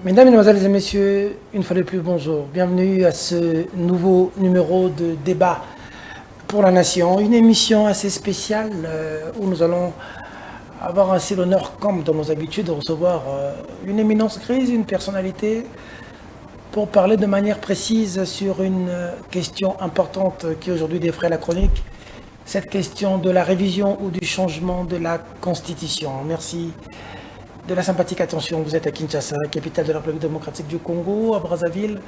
Mesdames, Mesdemoiselles et Messieurs, une fois de plus, bonjour. Bienvenue à ce nouveau numéro de débat pour la Nation. Une émission assez spéciale où nous allons avoir ainsi l'honneur, comme dans nos habitudes, de recevoir une éminence grise, une personnalité, pour parler de manière précise sur une question importante qui aujourd'hui défraie la chronique, cette question de la révision ou du changement de la Constitution. Merci de la sympathique attention. Vous êtes à Kinshasa, capitale de la République démocratique du Congo, à Brazzaville.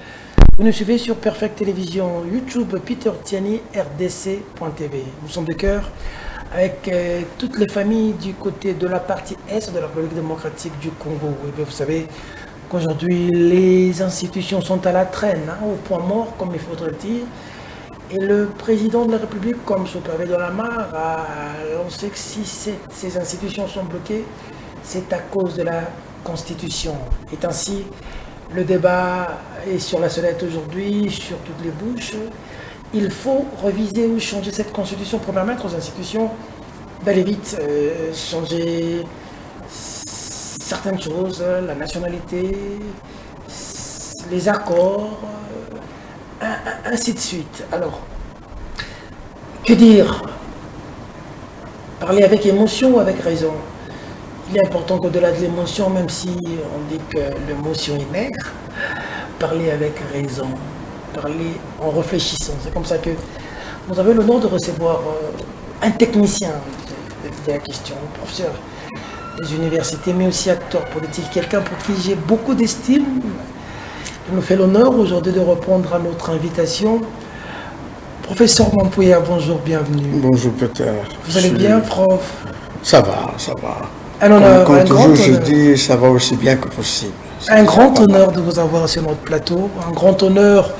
Vous nous suivez sur Perfect Télévision, YouTube, Peter Tiani, RDC.tv. Nous sommes de cœur avec toutes les familles du côté de la partie Est de la République démocratique du Congo. Et bien, vous savez qu'aujourd'hui, les institutions sont à la traîne, au point mort, comme il faudrait le dire. Et le président de la République, comme Sopave de la Mare, a lancé que si ces institutions sont bloquées, c'est à cause de la Constitution. Et ainsi, le débat est sur la sellette aujourd'hui, sur toutes les bouches. Il faut reviser ou changer cette Constitution pour permettre aux institutions d'aller vite, changer certaines choses, la nationalité, les accords, ainsi de suite. Alors, que dire? Parler avec émotion ou avec raison? Il est important qu'au-delà de l'émotion, même si on dit que l'émotion est mère, parler avec raison, parler en réfléchissant. C'est comme ça que vous avez l'honneur de recevoir un technicien de la question, un professeur des universités, mais aussi acteur politique, quelqu'un pour qui j'ai beaucoup d'estime. Il nous fait l'honneur aujourd'hui de répondre à notre invitation. Professeur Mampouya, bonjour, bienvenue. Bonjour Peter. Vous allez bien, prof? Ça va, ça va. Comme toujours, je dis, ça va aussi bien que possible. Un grand honneur de vous avoir sur notre plateau, un grand honneur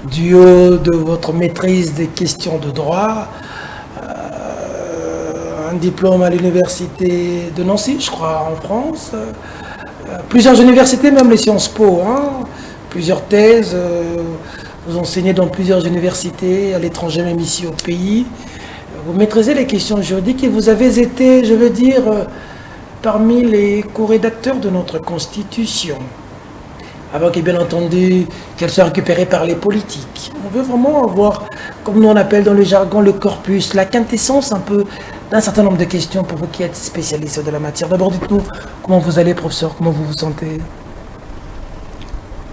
du haut de votre maîtrise des questions de droit, un diplôme à l'université de Nancy, je crois, en France, plusieurs universités, même les Sciences Po, plusieurs thèses, vous enseignez dans plusieurs universités, à l'étranger, même ici au pays. Vous maîtrisez les questions juridiques et vous avez été, je veux dire, parmi les co-rédacteurs de notre Constitution, avant que, bien entendu, qu'elle soit récupérée par les politiques. On veut vraiment avoir, comme nous on appelle dans le jargon, le corpus, la quintessence un peu d'un certain nombre de questions pour vous qui êtes spécialistes de la matière. D'abord, dites-nous comment vous allez, professeur, comment vous vous sentez?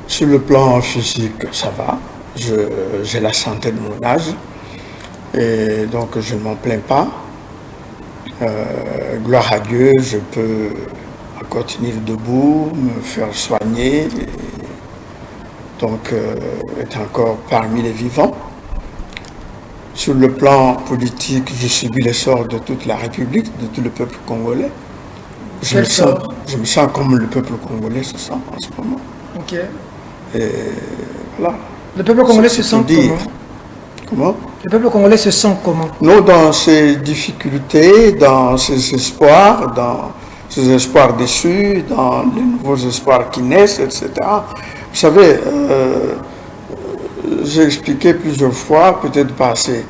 Sur le plan physique, ça va. J'ai la santé de mon âge et donc je ne m'en plains pas. Gloire à Dieu, je peux continuer debout, me faire soigner, donc être encore parmi les vivants. Sur le plan politique, je subis les sorts de toute la République, de tout le peuple congolais. Je me sens comme le peuple congolais se sent en ce moment. Ok. Et voilà. Le peuple congolais se sent comment? Comment? Le peuple congolais se sent comment? Non, dans ses difficultés, dans ses espoirs déçus, dans les nouveaux espoirs qui naissent, etc. Vous savez, j'ai expliqué plusieurs fois, peut-être pas assez,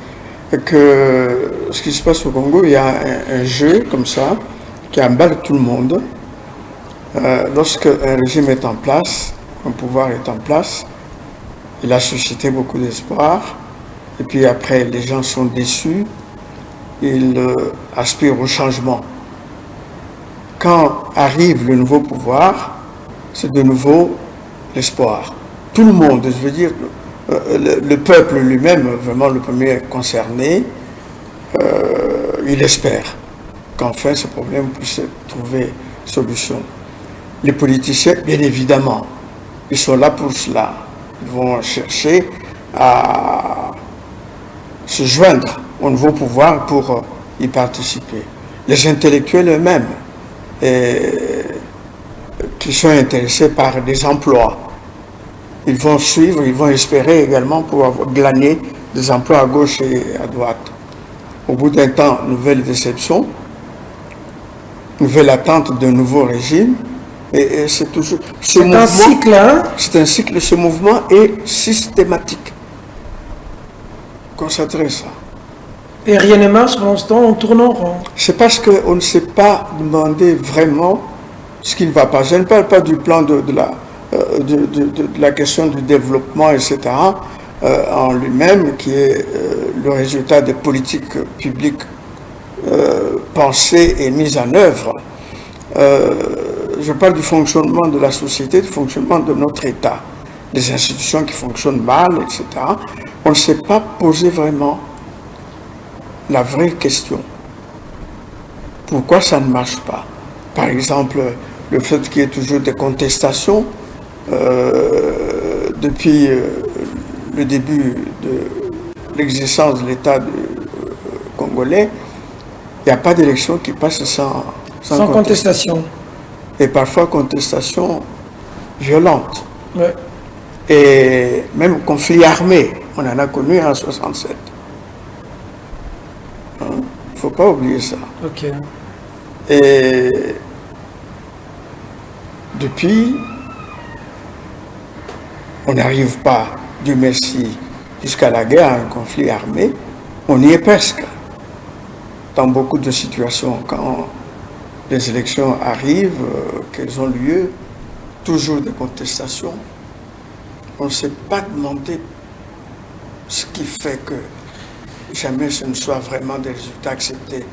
que ce qui se passe au Congo, il y a un jeu comme ça qui emballe tout le monde. Lorsque un régime est en place, un pouvoir est en place, il a suscité beaucoup d'espoir. Et puis après, les gens sont déçus, ils aspirent au changement. Quand arrive le nouveau pouvoir, c'est de nouveau l'espoir. Tout le monde, je veux dire, le peuple lui-même, vraiment le premier concerné, il espère qu'enfin ce problème puisse trouver solution. Les politiciens, bien évidemment, ils sont là pour cela. Ils vont chercher à se joindre au nouveau pouvoir pour y participer. Les intellectuels eux-mêmes, qui sont intéressés par des emplois, ils vont suivre, ils vont espérer également pour glaner des emplois à gauche et à droite. Au bout d'un temps, nouvelle déception, nouvelle attente d'un nouveau régime, et c'est toujours... C'est un cycle, hein? C'est un cycle, ce mouvement est systématique. Concentrez ça. Et rien ne marche pour l'instant, on tourne en rond. C'est parce qu'on ne s'est pas demandé vraiment ce qui ne va pas. Je ne parle pas du plan de de la question du développement, etc., en lui-même, qui est le résultat des politiques publiques pensées et mises en œuvre. Je parle du fonctionnement de la société, du fonctionnement de notre État, des institutions qui fonctionnent mal, etc. On ne s'est pas posé vraiment la vraie question. Pourquoi ça ne marche pas? Par exemple, le fait qu'il y ait toujours des contestations depuis le début de l'existence de l'État congolais, il n'y a pas d'élection qui passe sans contestation. Et parfois contestation violente. Ouais. Et même conflit armé, on en a connu en 67. Il ne faut pas oublier ça. Ok. Et depuis, on n'arrive pas, Dieu merci, jusqu'à la guerre, un conflit armé. On y est presque. Dans beaucoup de situations, quand les élections arrivent, qu'elles ont lieu, toujours des contestations. On ne s'est pas demandé ce qui fait que jamais ce ne soit vraiment des résultats acceptés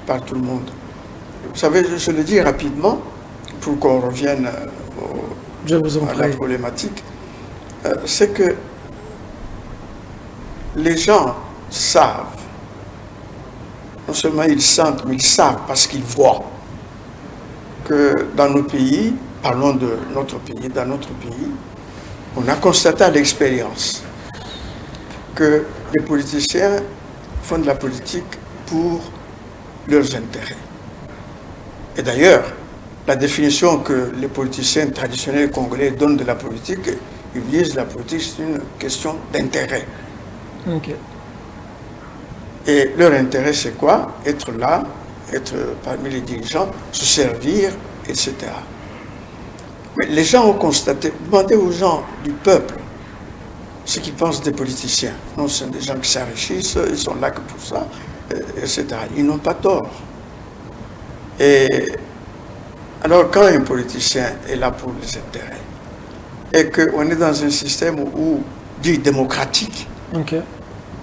par tout le monde. Vous savez, je le dis rapidement, pour qu'on revienne à la problématique, c'est que les gens savent, non seulement ils sentent, mais ils savent parce qu'ils voient que dans nos pays, parlons de notre pays, dans notre pays, on a constaté à l'expérience que les politiciens font de la politique pour leurs intérêts. Et d'ailleurs, la définition que les politiciens traditionnels congolais donnent de la politique, ils disent que la politique c'est une question d'intérêt. Okay. Et leur intérêt c'est quoi? Être là, être parmi les dirigeants, se servir, etc. Mais les gens ont constaté, demandez aux gens du peuple ce qu'ils pensent des politiciens. Non, ce sont des gens qui s'enrichissent, ils sont là que pour ça, etc. Ils n'ont pas tort. Et alors, quand un politicien est là pour les intérêts, et qu'on est dans un système dit démocratique, okay,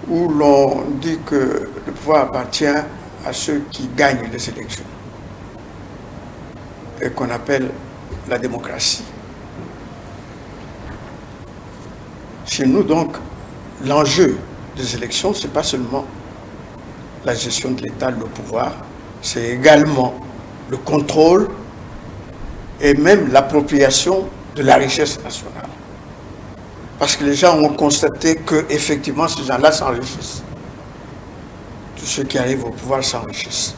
où l'on dit que le pouvoir appartient à ceux qui gagnent les élections, et qu'on appelle la démocratie. Chez nous, donc, l'enjeu des élections, ce n'est pas seulement la gestion de l'État, le pouvoir, c'est également le contrôle et même l'appropriation de la richesse nationale. Parce que les gens ont constaté qu'effectivement, ces gens-là s'enrichissent. Tous ceux qui arrivent au pouvoir s'enrichissent.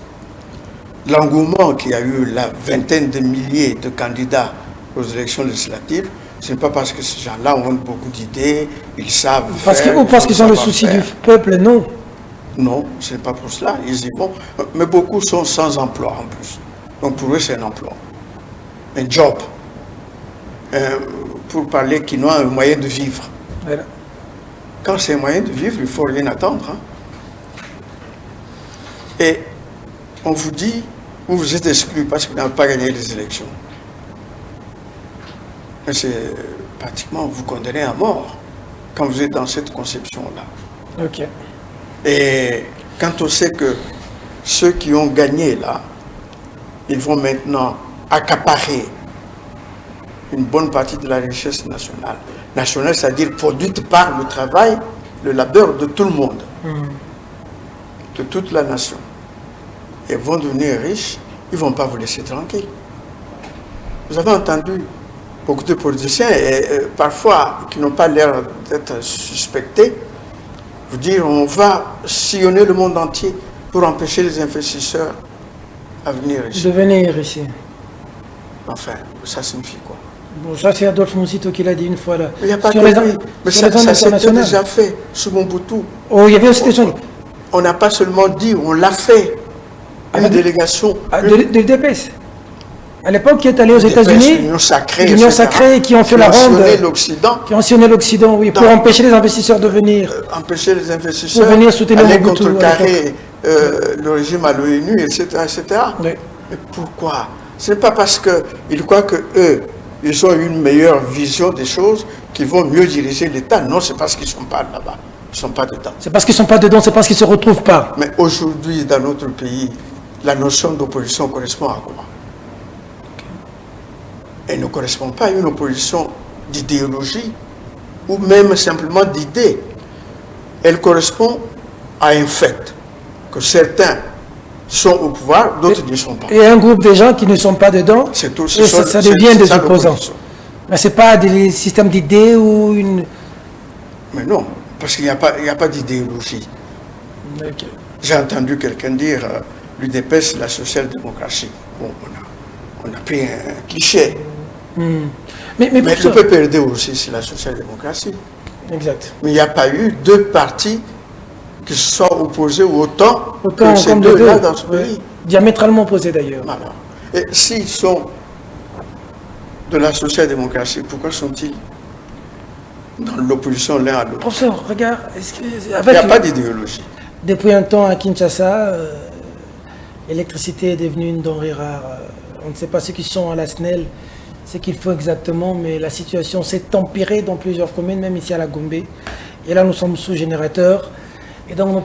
L'engouement qu'il y a eu, la vingtaine de milliers de candidats aux élections législatives, ce n'est pas parce que ces gens-là ont beaucoup d'idées, ils savent ou parce qu'ils ont le souci du peuple, non. Non, ce n'est pas pour cela, ils y vont. Mais beaucoup sont sans emploi en plus. Donc pour eux, c'est un emploi, un job. Pour parler qu'ils n'ont un moyen de vivre. Voilà. Quand c'est un moyen de vivre, il ne faut rien attendre. Hein. Et on vous dit, vous êtes exclu parce que vous n'avez pas gagné les élections. Mais c'est pratiquement vous condamnez à mort quand vous êtes dans cette conception-là. Ok. Et quand on sait que ceux qui ont gagné là, ils vont maintenant accaparer une bonne partie de la richesse nationale. Nationale, c'est-à-dire produite par le travail, le labeur de tout le monde, de toute la nation. Et vont devenir riches, ils ne vont pas vous laisser tranquille. Vous avez entendu beaucoup de politiciens, et parfois qui n'ont pas l'air d'être suspectés, vous dire on va sillonner le monde entier pour empêcher les investisseurs à venir ici. De venir ici. Enfin, ça signifie quoi? Bon, ça c'est Adolphe Moussito qui l'a dit une fois là. Il n'y a pas sur de les, oui, mais sur ça s'était déjà fait sous Mobutu. Oh, il y avait aussi des gens. On n'a pas seulement dit, on l'a fait. Une délégation. De DPS. À l'époque, qui est allé aux États-Unis, l'Union sacrée, qui ont fait la ronde, qui ont sillonné l'Occident, oui, pour empêcher les investisseurs de venir. Empêcher les investisseurs de venir soutenir aller contrecarrer le régime à l'ONU, etc. etc. Oui. Mais pourquoi? Ce n'est pas parce qu'ils croient que eux, ils ont une meilleure vision des choses, qui vont mieux diriger l'État. Non, c'est parce qu'ils ne sont pas là-bas. Ils ne sont pas dedans. C'est parce qu'ils ne sont pas dedans, c'est parce qu'ils ne se retrouvent pas. Mais aujourd'hui, dans notre pays, la notion d'opposition correspond à quoi? Elle ne correspond pas à une opposition d'idéologie ou même simplement d'idées. Elle correspond à un fait, que certains sont au pouvoir, d'autres ne sont pas. Et un groupe de gens qui ne sont pas dedans, C'est tout, et ça devient des opposants. Mais ce n'est pas des systèmes d'idées ou une... Mais non, parce qu'il n'y a pas d'idéologie. Okay. J'ai entendu quelqu'un dire l'UDP, c'est la social-démocratie. Bon, on a pris un cliché. Mais le PPRD aussi, c'est la social-démocratie. Exact. Mais il n'y a pas eu deux partis qui se sont opposés autant que ces deux-là dans ce pays. Diamétralement opposés d'ailleurs. Voilà. Et s'ils sont de la social-démocratie, pourquoi sont-ils dans l'opposition l'un à l'autre? Professeur, regarde, il n'y a pas d'idéologie. Depuis un temps à Kinshasa, l'électricité est devenue une denrée rare. On ne sait pas ceux qui sont à la SNEL, ce qu'il faut exactement, mais la situation s'est empirée dans plusieurs communes, même ici à la Gombe. Et là, nous sommes sous générateur. Et donc, nos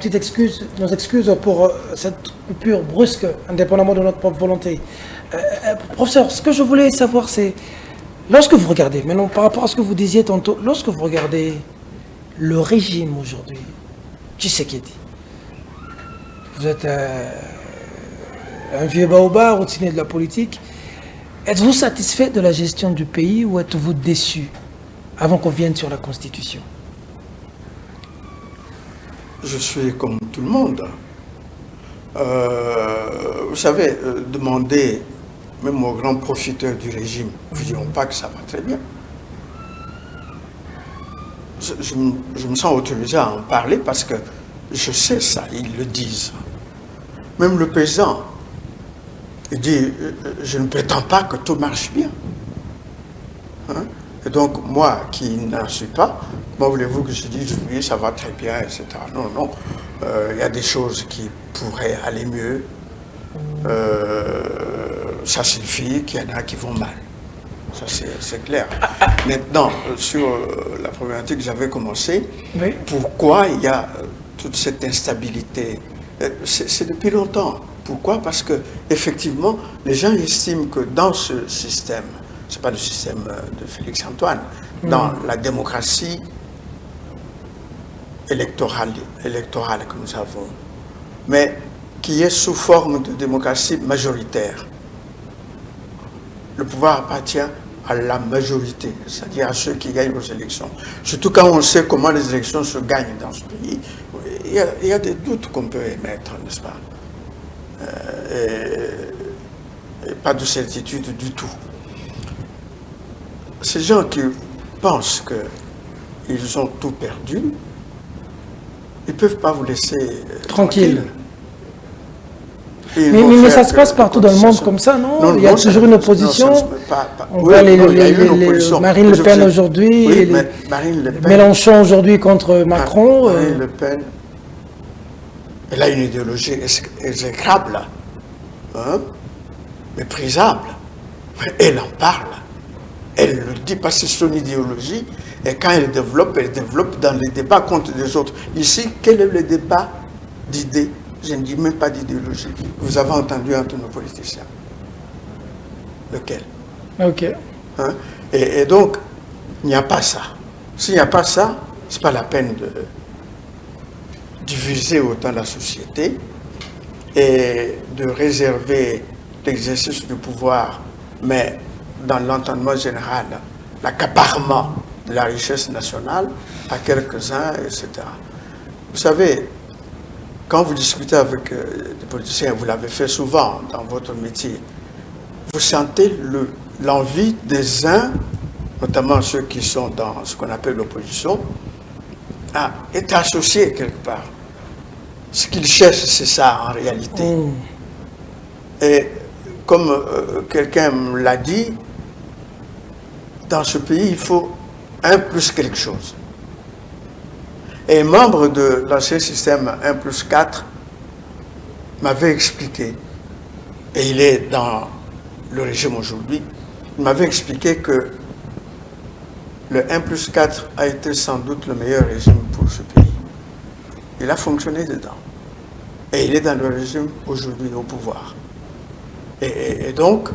excuses pour cette coupure brusque, indépendamment de notre propre volonté. Professeur, ce que je voulais savoir, c'est, lorsque vous regardez, maintenant par rapport à ce que vous disiez tantôt, lorsque vous regardez le régime aujourd'hui, Tshisekedi, vous êtes un vieux baobab, routinier de la politique, êtes-vous satisfait de la gestion du pays ou êtes-vous déçu avant qu'on vienne sur la Constitution? Je suis comme tout le monde. Vous savez, demander même aux grands profiteurs du régime, ne vous diront pas que ça va très bien. Je me sens autorisé à en parler parce que je sais ça, ils le disent. Même le président, il dit, je ne prétends pas que tout marche bien. Hein? Et donc, moi qui n'en suis pas, comment voulez-vous que je dise, oui, ça va très bien, etc. Non, non, il y a des choses qui pourraient aller mieux. Ça signifie qu'il y en a qui vont mal. Ça, c'est clair. Maintenant, sur la problématique que j'avais commencé, oui. Pourquoi il y a toute cette instabilité? C'est depuis longtemps. Pourquoi? Parce que effectivement, les gens estiment que dans ce système, ce n'est pas le système de Félix-Antoine, dans la démocratie électorale que nous avons, mais qui est sous forme de démocratie majoritaire. Le pouvoir appartient à la majorité, c'est-à-dire à ceux qui gagnent aux élections. Surtout quand on sait comment les élections se gagnent dans ce pays, il y a des doutes qu'on peut émettre, n'est-ce pas? Et pas de certitude du tout. Ces gens qui pensent qu'ils ont tout perdu, ils ne peuvent pas vous laisser tranquille. Mais ça se passe partout dans le monde comme ça, non? Non, il y a toujours une opposition. On voit Marine Le Pen aujourd'hui, Mélenchon aujourd'hui contre Macron. Marine Le Pen, elle a une idéologie exécrable, hein, méprisable. Elle en parle. Elle le dit parce que c'est son idéologie. Et quand elle développe dans les débats contre les autres. Ici, quel est le débat d'idées? Je ne dis même pas d'idéologie. Vous avez entendu entre nos politiciens. Lequel? Ok. Hein? Et donc, il n'y a pas ça. S'il n'y a pas ça, ce n'est pas la peine de diviser autant la société et de réserver l'exercice du pouvoir, mais dans l'entendement général, l'accaparement de la richesse nationale à quelques-uns, etc. Vous savez, quand vous discutez avec des politiciens, vous l'avez fait souvent dans votre métier, vous sentez l'envie des uns, notamment ceux qui sont dans ce qu'on appelle l'opposition, à être associés quelque part. Ce qu'ils cherchent, c'est ça en réalité. Et comme quelqu'un me l'a dit, dans ce pays, il faut un plus quelque chose. Et un membre de l'ancien système 1+4 m'avait expliqué, et il est dans le régime aujourd'hui, il m'avait expliqué que le 1+4 a été sans doute le meilleur régime pour ce pays. Il a fonctionné dedans. Et il est dans le régime aujourd'hui au pouvoir. Et donc,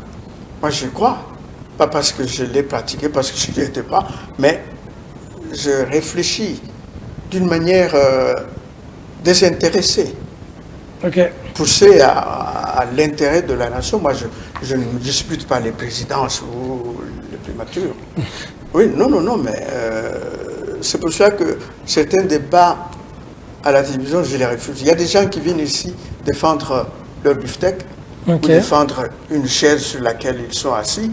moi je crois, pas parce que je l'ai pratiqué, parce que je n'y étais pas, mais je réfléchis d'une manière désintéressée. Ok. Poussé à l'intérêt de la nation. Moi, je ne me dispute pas les présidences ou les primatures. Oui, non, mais c'est pour ça que certains débats à la télévision, je les refuse. Il y a des gens qui viennent ici défendre leur beefsteak ou défendre une chaise sur laquelle ils sont assis.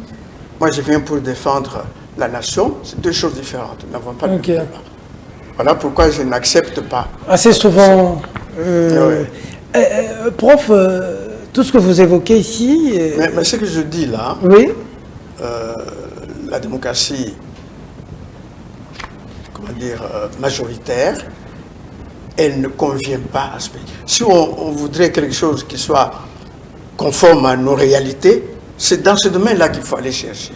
Moi, je viens pour défendre la nation. C'est deux choses différentes. Nous n'avons pas de débat. Voilà pourquoi je n'accepte pas. Assez souvent... prof, tout ce que vous évoquez ici... Mais ce que je dis là, oui. La démocratie, comment dire, majoritaire, elle ne convient pas à ce pays. Si on voudrait quelque chose qui soit conforme à nos réalités, c'est dans ce domaine-là qu'il faut aller chercher.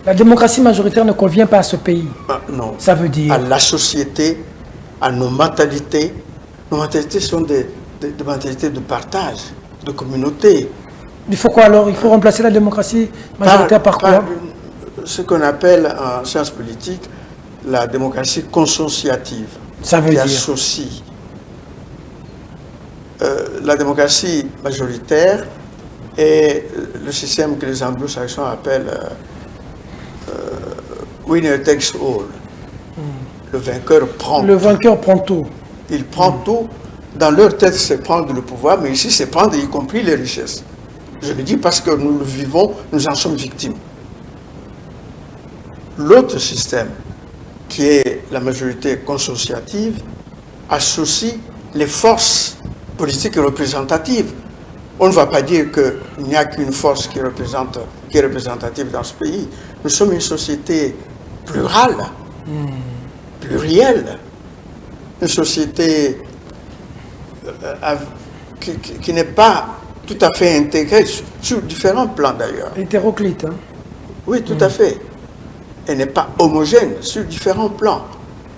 La démocratie majoritaire ne convient pas à ce pays. Non. Ça veut dire... À la société, à nos mentalités. Nos mentalités sont des mentalités de partage, de communauté. Il faut quoi alors? Il faut remplacer la démocratie majoritaire par quoi? Ce qu'on appelle en sciences politiques la démocratie consociative. Ça veut dire associe. La démocratie majoritaire est le système que les anglo-saxons appellent winner takes all. Le vainqueur prend. Le vainqueur prend tout. Il prend tout. Dans leur tête, c'est prendre le pouvoir, mais ici, c'est prendre y compris les richesses. Je le dis parce que nous le vivons, nous en sommes victimes. L'autre système, qui est la majorité consociative, associe les forces politiques et représentatives. On ne va pas dire qu'il n'y a qu'une force qui est représentative dans ce pays. Nous sommes une société plurale, plurielle, une société qui n'est pas tout à fait intégrée sur différents plans d'ailleurs. Hétéroclite. Hein? Oui, tout à fait. Elle n'est pas homogène sur différents plans.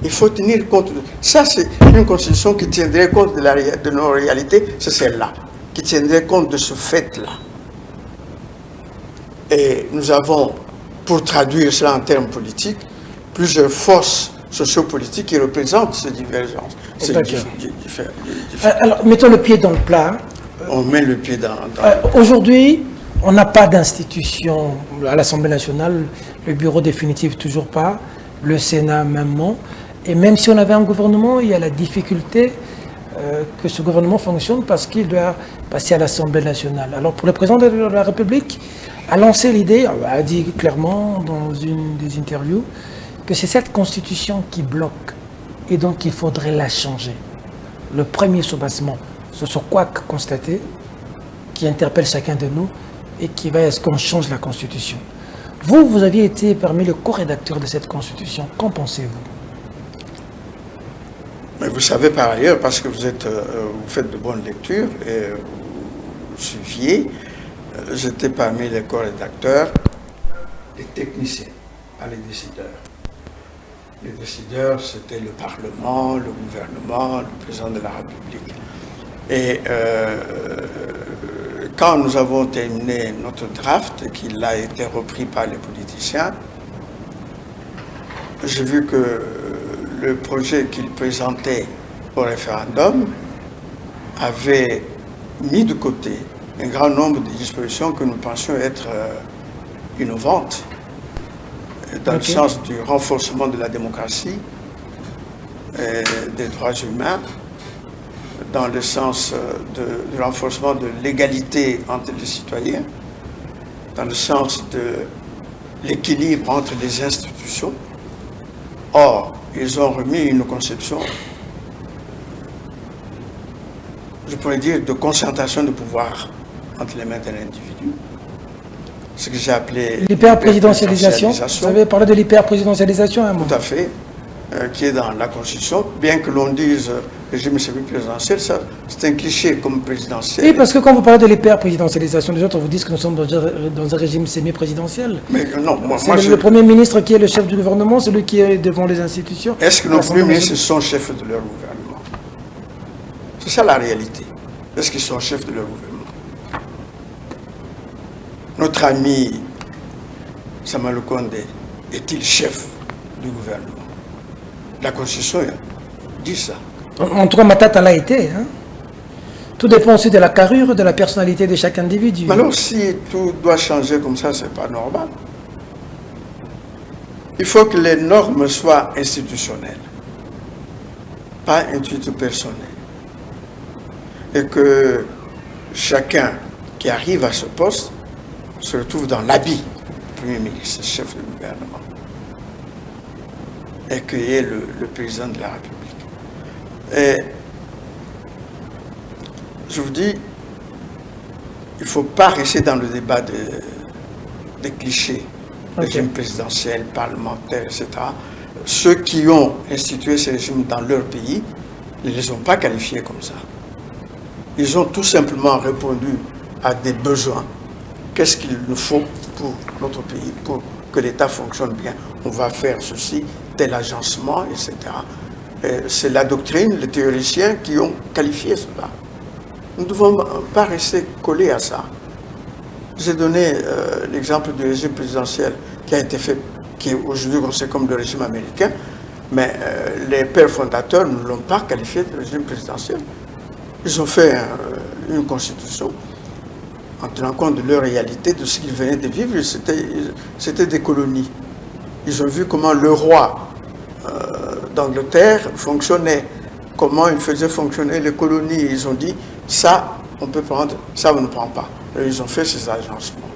Il faut tenir compte de... Ça, c'est une constitution qui tiendrait compte de nos réalités, c'est celle-là, qui tiendrait compte de ce fait-là. Et nous avons, pour traduire cela en termes politiques, plusieurs forces sociopolitiques qui représentent ces divergences. Alors, mettons le pied dans le plat. On met le pied dans Aujourd'hui, on n'a pas d'institution à l'Assemblée nationale, le bureau définitif toujours pas, le Sénat même non. Et même si on avait un gouvernement, il y a la difficulté que ce gouvernement fonctionne parce qu'il doit passer à l'Assemblée nationale. Alors pour le président de la République, a lancé l'idée, a dit clairement dans une des interviews, que c'est cette constitution qui bloque et donc il faudrait la changer. Le premier soubassement, ce sur quoi constater, qui interpelle chacun de nous et qui va à ce qu'on change la constitution. Vous aviez été parmi les co-rédacteurs de cette constitution. Qu'en pensez-vous? Mais vous savez par ailleurs, parce que vous faites de bonnes lectures et vous suiviez, j'étais parmi les co-rédacteurs, les techniciens, pas les décideurs. Les décideurs, c'était le Parlement, le gouvernement, le président de la République. Et quand nous avons terminé notre draft, qu'il a été repris par les politiciens, j'ai vu que le projet qu'il présentait au référendum avait mis de côté un grand nombre de dispositions que nous pensions être innovantes, dans le sens du renforcement de la démocratie, des droits humains, dans le sens du renforcement de l'égalité entre les citoyens, dans le sens de l'équilibre entre les institutions. Or, ils ont remis une conception, je pourrais dire, de concentration de pouvoir entre les mains d'un individu. Ce que j'ai appelé l'hyper-présidentialisation. Vous avez parlé de l'hyper-présidentialisation à un moment. Tout à fait. qui est dans la Constitution, bien que l'on dise régime semi-présidentiel, ça c'est un cliché comme présidentiel. Oui, parce que quand vous parlez de l'hyper-présidentialisation des autres, vous dites que nous sommes dans un régime semi-présidentiel. Mais non, c'est le Premier ministre qui est le chef du gouvernement, celui qui est devant les institutions. Est-ce que nos premiers ministres sont chefs de leur gouvernement? C'est ça la réalité. Est-ce qu'ils sont chefs de leur gouvernement? Notre ami Samuel Condé est-il chef du gouvernement? La Constitution dit ça. En tout cas, Matata l'a été. Hein? Tout dépend aussi de la carrure, de la personnalité de chaque individu. Mais alors, si tout doit changer comme ça, c'est pas normal. Il faut que les normes soient institutionnelles, pas intuitivement personnelles. Et que chacun qui arrive à ce poste se retrouve dans l'habit du Premier ministre, chef du gouvernement, et qu'il y ait le président de la République. Et je vous dis, il ne faut pas rester dans le débat des clichés, régime présidentiel, parlementaire, etc. Ceux qui ont institué ces régimes dans leur pays ne les ont pas qualifiés comme ça. Ils ont tout simplement répondu à des besoins. Qu'est-ce qu'il nous faut pour notre pays, pour que l'État fonctionne bien? On va faire ceci, tel agencement, etc. C'est la doctrine, les théoriciens qui ont qualifié cela. Nous ne devons pas rester collés à ça. J'ai donné l'exemple du régime présidentiel qui a été fait, qui est aujourd'hui considéré comme le régime américain, mais les pères fondateurs ne l'ont pas qualifié de régime présidentiel. Ils ont fait une constitution en tenant compte de leur réalité, de ce qu'ils venaient de vivre. C'était des colonies. Ils ont vu comment le roi d'Angleterre fonctionnait, comment il faisait fonctionner les colonies. Ils ont dit, ça, on peut prendre, ça, on ne prend pas. Et ils ont fait ces agencements.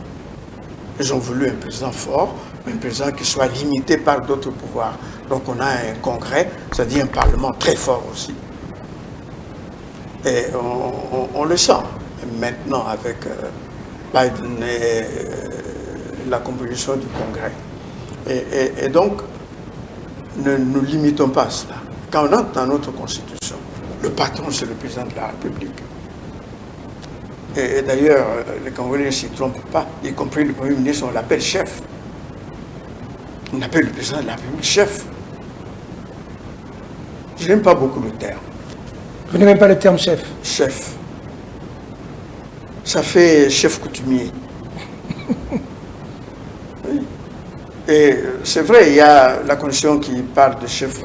Ils ont voulu un président fort, un président qui soit limité par d'autres pouvoirs. Donc on a un congrès, c'est-à-dire un parlement très fort aussi. Et on le sent maintenant avec Biden et la composition du congrès. Et donc, ne nous limitons pas à cela. Quand on entre dans notre constitution, le patron, c'est le président de la République. Et d'ailleurs, les Congolais ne s'y trompent pas, y compris le Premier ministre, on l'appelle chef. On appelle le président de la République chef. Je n'aime pas beaucoup le terme. Vous n'aimez pas le terme chef? Chef. Ça fait chef coutumier. Oui. Et c'est vrai, il y a la Constitution qui parle de chef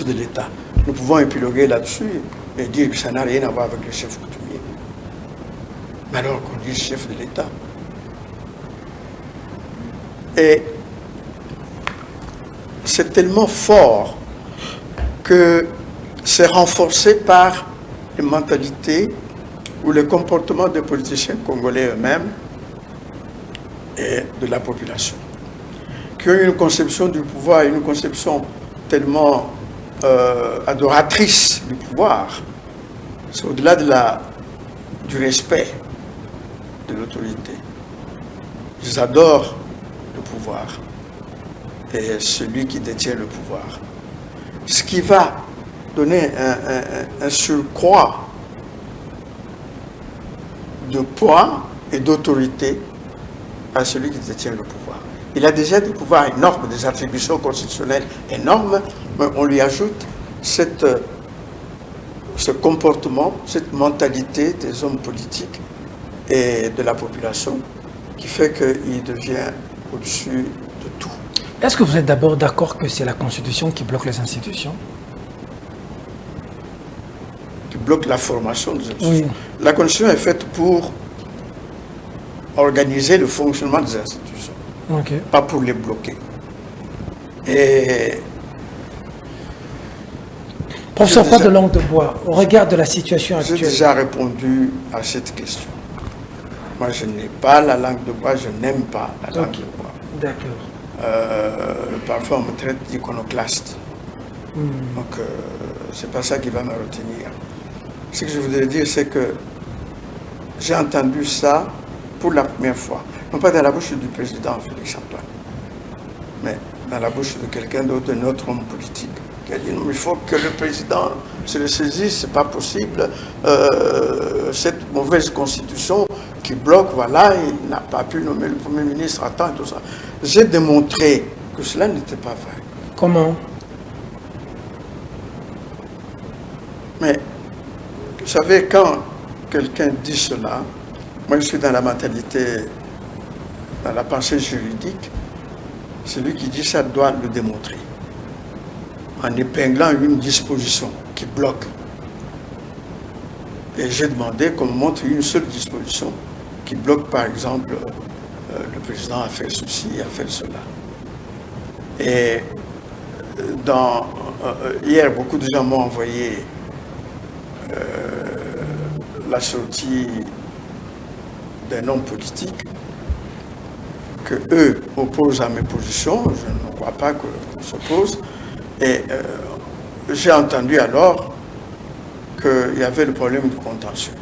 de l'État. Nous pouvons épiloguer là-dessus et dire que ça n'a rien à voir avec le chef coutumier. Mais alors qu'on dit chef de l'État. Et c'est tellement fort que c'est renforcé par les mentalités ou les comportements des politiciens congolais eux-mêmes et de la population, qui ont une conception du pouvoir, une conception tellement adoratrice du pouvoir. C'est au-delà du respect de l'autorité. Ils adorent le pouvoir et celui qui détient le pouvoir. Ce qui va donner un surcroît de poids et d'autorité à celui qui détient le pouvoir. Il a déjà des pouvoirs énormes, des attributions constitutionnelles énormes, mais on lui ajoute ce comportement, cette mentalité des hommes politiques et de la population qui fait qu'il devient au-dessus de tout. Est-ce que vous êtes d'abord d'accord que c'est la Constitution qui bloque les institutions? Qui bloque la formation des institutions. Oui. La Constitution est faite pour organiser le fonctionnement des institutions, pas pour les bloquer. Et professeur, pas de langue de bois, au regard de la situation actuelle. J'ai déjà répondu à cette question. Moi, je n'ai pas la langue de bois, je n'aime pas la langue de bois. D'accord. Parfois, on me traite d'iconoclaste. Donc, c'est pas ça qui va me retenir. Ce que je voudrais dire, c'est que j'ai entendu ça pour la première fois. Non pas dans la bouche du président Félix Antoine, mais dans la bouche de quelqu'un d'autre, d'un autre homme politique, qui a dit non, il faut que le président se le saisisse, c'est pas possible. Cette mauvaise constitution qui bloque, voilà, il n'a pas pu nommer le Premier ministre à temps et tout ça. J'ai démontré que cela n'était pas vrai. Comment? Mais, vous savez, quand quelqu'un dit cela, moi je suis dans la mentalité, dans la pensée juridique, celui qui dit ça doit le démontrer, en épinglant une disposition qui bloque. Et j'ai demandé qu'on me montre une seule disposition qui bloque, par exemple, le président a fait ceci, a fait cela. Et hier, beaucoup de gens m'ont envoyé la sortie d'un homme politique que eux opposent à mes positions. Je ne crois pas qu'on s'oppose. Et j'ai entendu alors qu'il y avait le problème du contentieux.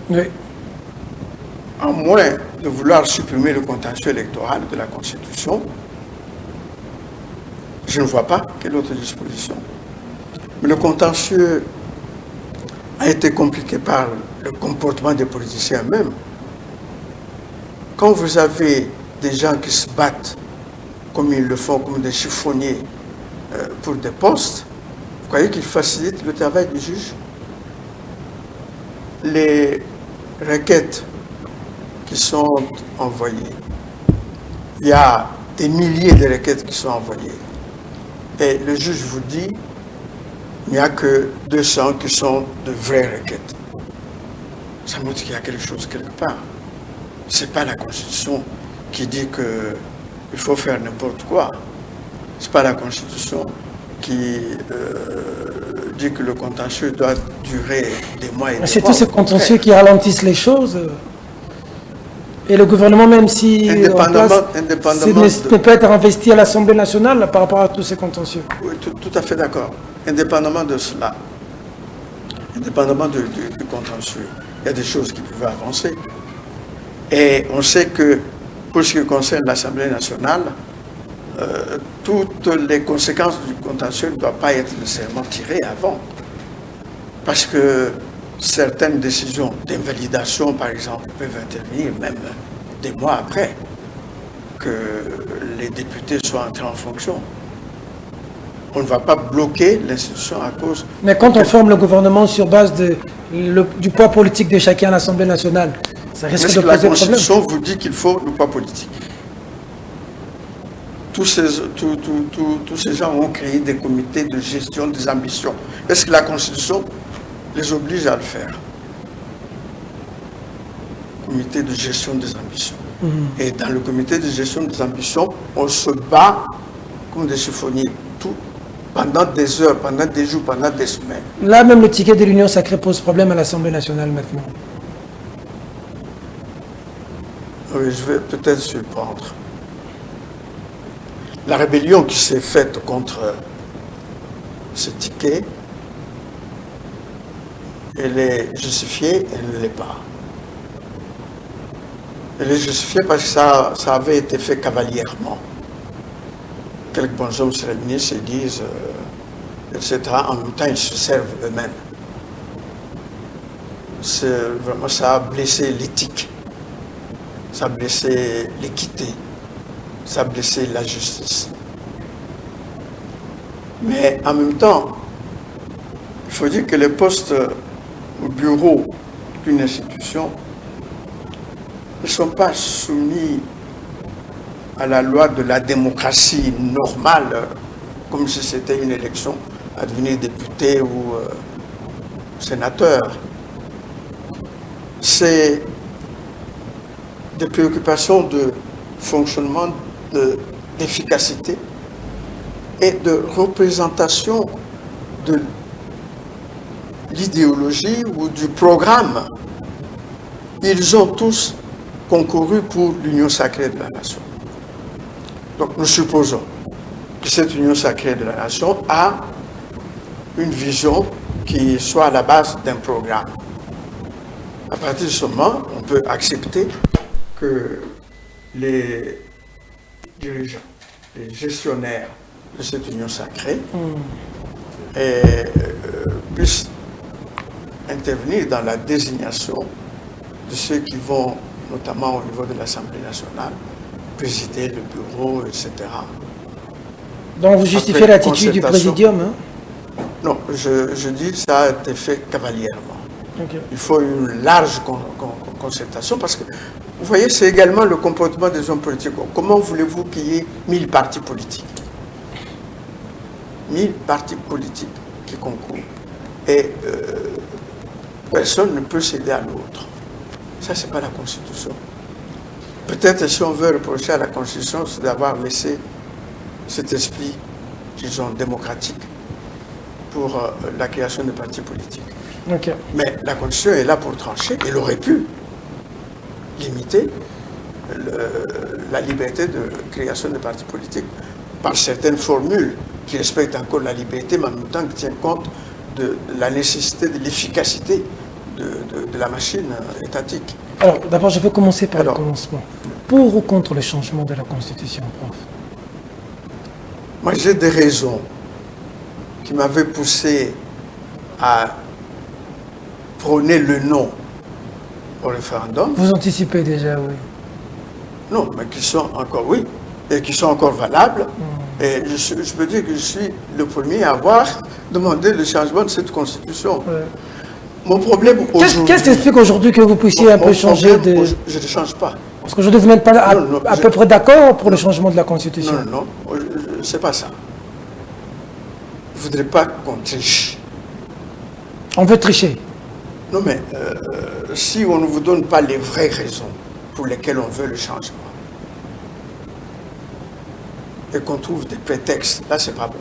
Oui. À moins de vouloir supprimer le contentieux électoral de la Constitution, je ne vois pas quelle autre disposition. Mais le contentieux a été compliqué par le comportement des politiciens eux-mêmes. Quand vous avez des gens qui se battent comme ils le font, comme des chiffonniers pour des postes, vous croyez qu'ils facilitent le travail du juge? Les requêtes qui sont envoyées, il y a des milliers de requêtes qui sont envoyées. Et le juge vous dit, il n'y a que 200 qui sont de vraies requêtes. Ça montre qu'il y a quelque chose quelque part. Ce n'est pas la Constitution qui dit qu'il faut faire n'importe quoi. Ce n'est pas la Constitution qui dit que le contentieux doit durer des mois et des mois. C'est tous ces contentieux qui ralentissent les choses. Et le gouvernement, même si ne peut être investi à l'Assemblée nationale par rapport à tous ces contentieux. Oui, tout à fait d'accord. Indépendamment de cela, indépendamment du contentieux, il y a des choses qui peuvent avancer. Et on sait que, pour ce qui concerne l'Assemblée nationale, toutes les conséquences du contentieux ne doivent pas être nécessairement tirées avant. Parce que certaines décisions d'invalidation, par exemple, peuvent intervenir même des mois après que les députés soient entrés en fonction. On ne va pas bloquer l'institution à cause... Mais quand on forme le gouvernement sur base du poids politique de chacun à l'Assemblée nationale, ça risque de poser problème. La Constitution vous dit qu'il faut le poids politique. Tous ces gens ont créé des comités de gestion des ambitions. Est-ce que la Constitution les oblige à le faire? Comité de gestion des ambitions. Et dans le comité de gestion des ambitions, on se bat comme des chiffonniers, pendant des heures, pendant des jours, pendant des semaines. Là, même le ticket de l'Union sacrée pose problème à l'Assemblée nationale maintenant. Oui, je vais peut-être surprendre. La rébellion qui s'est faite contre ce ticket, elle est justifiée, elle ne l'est pas. Elle est justifiée parce que ça avait été fait cavalièrement. Quelques bons hommes se réunissent et disent, etc. En même temps, ils se servent eux-mêmes. Vraiment, ça a blessé l'éthique, ça a blessé l'équité, ça a blessé la justice. Mais en même temps, il faut dire que les postes au bureau d'une institution ne sont pas soumis à la loi de la démocratie normale, comme si c'était une élection à devenir député ou sénateur. C'est des préoccupations de fonctionnement, d'efficacité et de représentation de l'idéologie ou du programme. Ils ont tous concouru pour l'union sacrée de la nation. Donc nous supposons que cette union sacrée de la nation a une vision qui soit à la base d'un programme. À partir de ce moment, on peut accepter que les dirigeants les gestionnaires de cette union sacrée et puissent intervenir dans la désignation de ceux qui vont, notamment au niveau de l'Assemblée nationale, présider le bureau, etc. Donc vous justifiez Après l'attitude du présidium, hein? Non, je dis que ça a été fait cavalièrement. Okay. Il faut une large concertation parce que, vous voyez, c'est également le comportement des hommes politiques. Comment voulez-vous qu'il y ait 1000 partis politiques? 1000 partis politiques qui concourent. Et personne ne peut céder à l'autre. Ça, ce n'est pas la Constitution. Peut-être si on veut reprocher à la Constitution, c'est d'avoir laissé cet esprit, disons, démocratique pour la création de partis politiques. Okay. Mais la Constitution est là pour trancher. Elle aurait pu limiter la liberté de création de partis politiques par certaines formules qui respectent encore la liberté, mais en même temps qui tiennent compte de la nécessité, de l'efficacité de la machine étatique. Alors, d'abord, je vais commencer par le commencement. Pour ou contre le changement de la Constitution, prof? Moi, j'ai des raisons qui m'avaient poussé à prôner le non au référendum. Vous anticipez déjà, oui. Non, mais qui sont encore, oui, et qui sont encore valables. Et je peux dire que je suis le premier à avoir demandé le changement de cette Constitution. Ouais. Mon problème aujourd'hui... Qu'est-ce qui explique aujourd'hui que vous puissiez un peu changer de... Je ne change pas. Parce qu'aujourd'hui, vous n'êtes pas à peu près d'accord pour le changement de la Constitution. Non, c'est pas ça. Je ne voudrais pas qu'on triche. On veut tricher. Non, mais si on ne vous donne pas les vraies raisons pour lesquelles on veut le changement, et qu'on trouve des prétextes, là, c'est pas bon.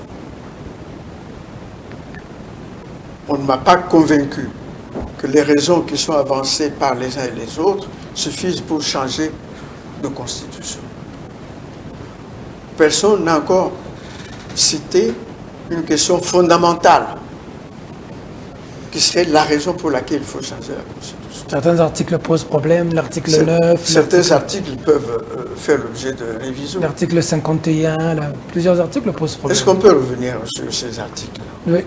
On ne m'a pas convaincu que les raisons qui sont avancées par les uns et les autres suffisent pour changer de constitution. Personne n'a encore cité une question fondamentale qui serait la raison pour laquelle il faut changer la Constitution. Certains articles posent problème, l'article 9... Certains articles peuvent faire l'objet de révision. L'article 51, plusieurs articles posent problème. Est-ce qu'on peut revenir sur ces articles? Oui.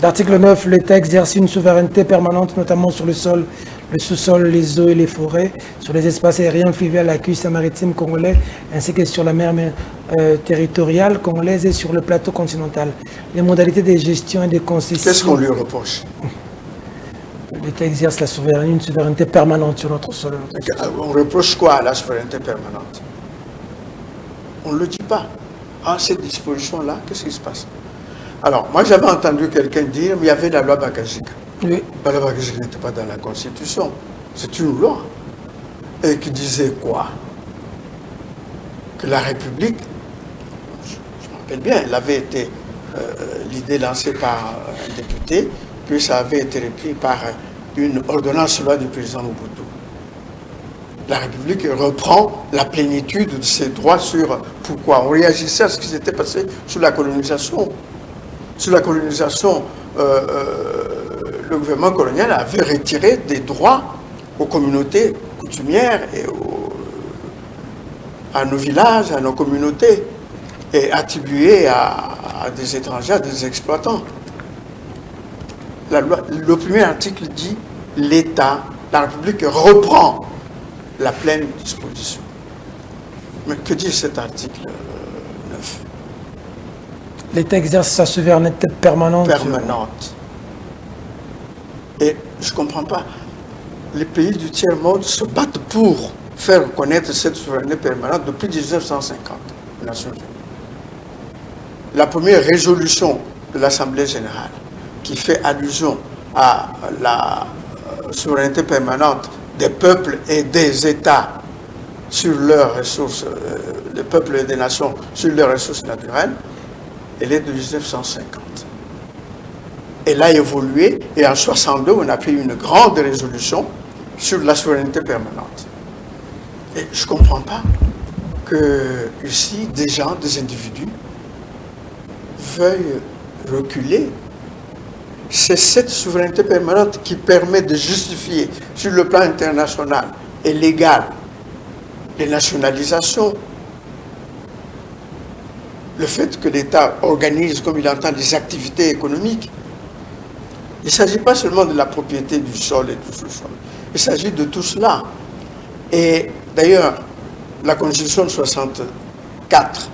L'article 9, l'État exerce une souveraineté permanente, notamment sur le sol, le sous-sol, les eaux et les forêts, sur les espaces aériens fluviaux, la cuisse maritime congolais, ainsi que sur la mer territoriale congolaise et sur le plateau continental. Les modalités de gestion et de concession... Qu'est-ce qu'on lui reproche? L'État exerce une souveraineté permanente sur notre sol. On reproche quoi à la souveraineté permanente? On ne le dit pas. Ah, cette disposition-là, qu'est-ce qui se passe? Alors, moi j'avais entendu quelqu'un dire, mais il y avait la loi Bakajika. Oui. La loi Bakajika n'était pas dans la Constitution. C'est une loi. Et qui disait quoi? Que la République, je me rappelle bien, elle avait été l'idée lancée par un député, puis ça avait été repris par une ordonnance loi du président Mobutu. La République reprend la plénitude de ses droits sur pourquoi on réagissait à ce qui s'était passé sous la colonisation. Sous la colonisation, le gouvernement colonial avait retiré des droits aux communautés coutumières et à nos villages, à nos communautés, et attribué à des étrangers, à des exploitants. Le premier article dit l'État, la République reprend la pleine disposition. Mais que dit cet article 9? L'État exerce sa souveraineté permanente. Permanente. Et je ne comprends pas. Les pays du tiers-monde se battent pour faire reconnaître cette souveraineté permanente depuis 1950, aux Nations Unies. La première résolution de l'Assemblée générale qui fait allusion à la souveraineté permanente des peuples et des États sur leurs ressources, des peuples et des nations sur leurs ressources naturelles, elle est de 1950. Elle a évolué et en 1962, on a pris une grande résolution sur la souveraineté permanente. Et je ne comprends pas que ici, des gens, des individus, veuillent reculer. C'est cette souveraineté permanente qui permet de justifier sur le plan international et légal les nationalisations, le fait que l'État organise comme il entend des activités économiques. Il ne s'agit pas seulement de la propriété du sol et du sous-sol. Il s'agit de tout cela. Et d'ailleurs, la Constitution de 64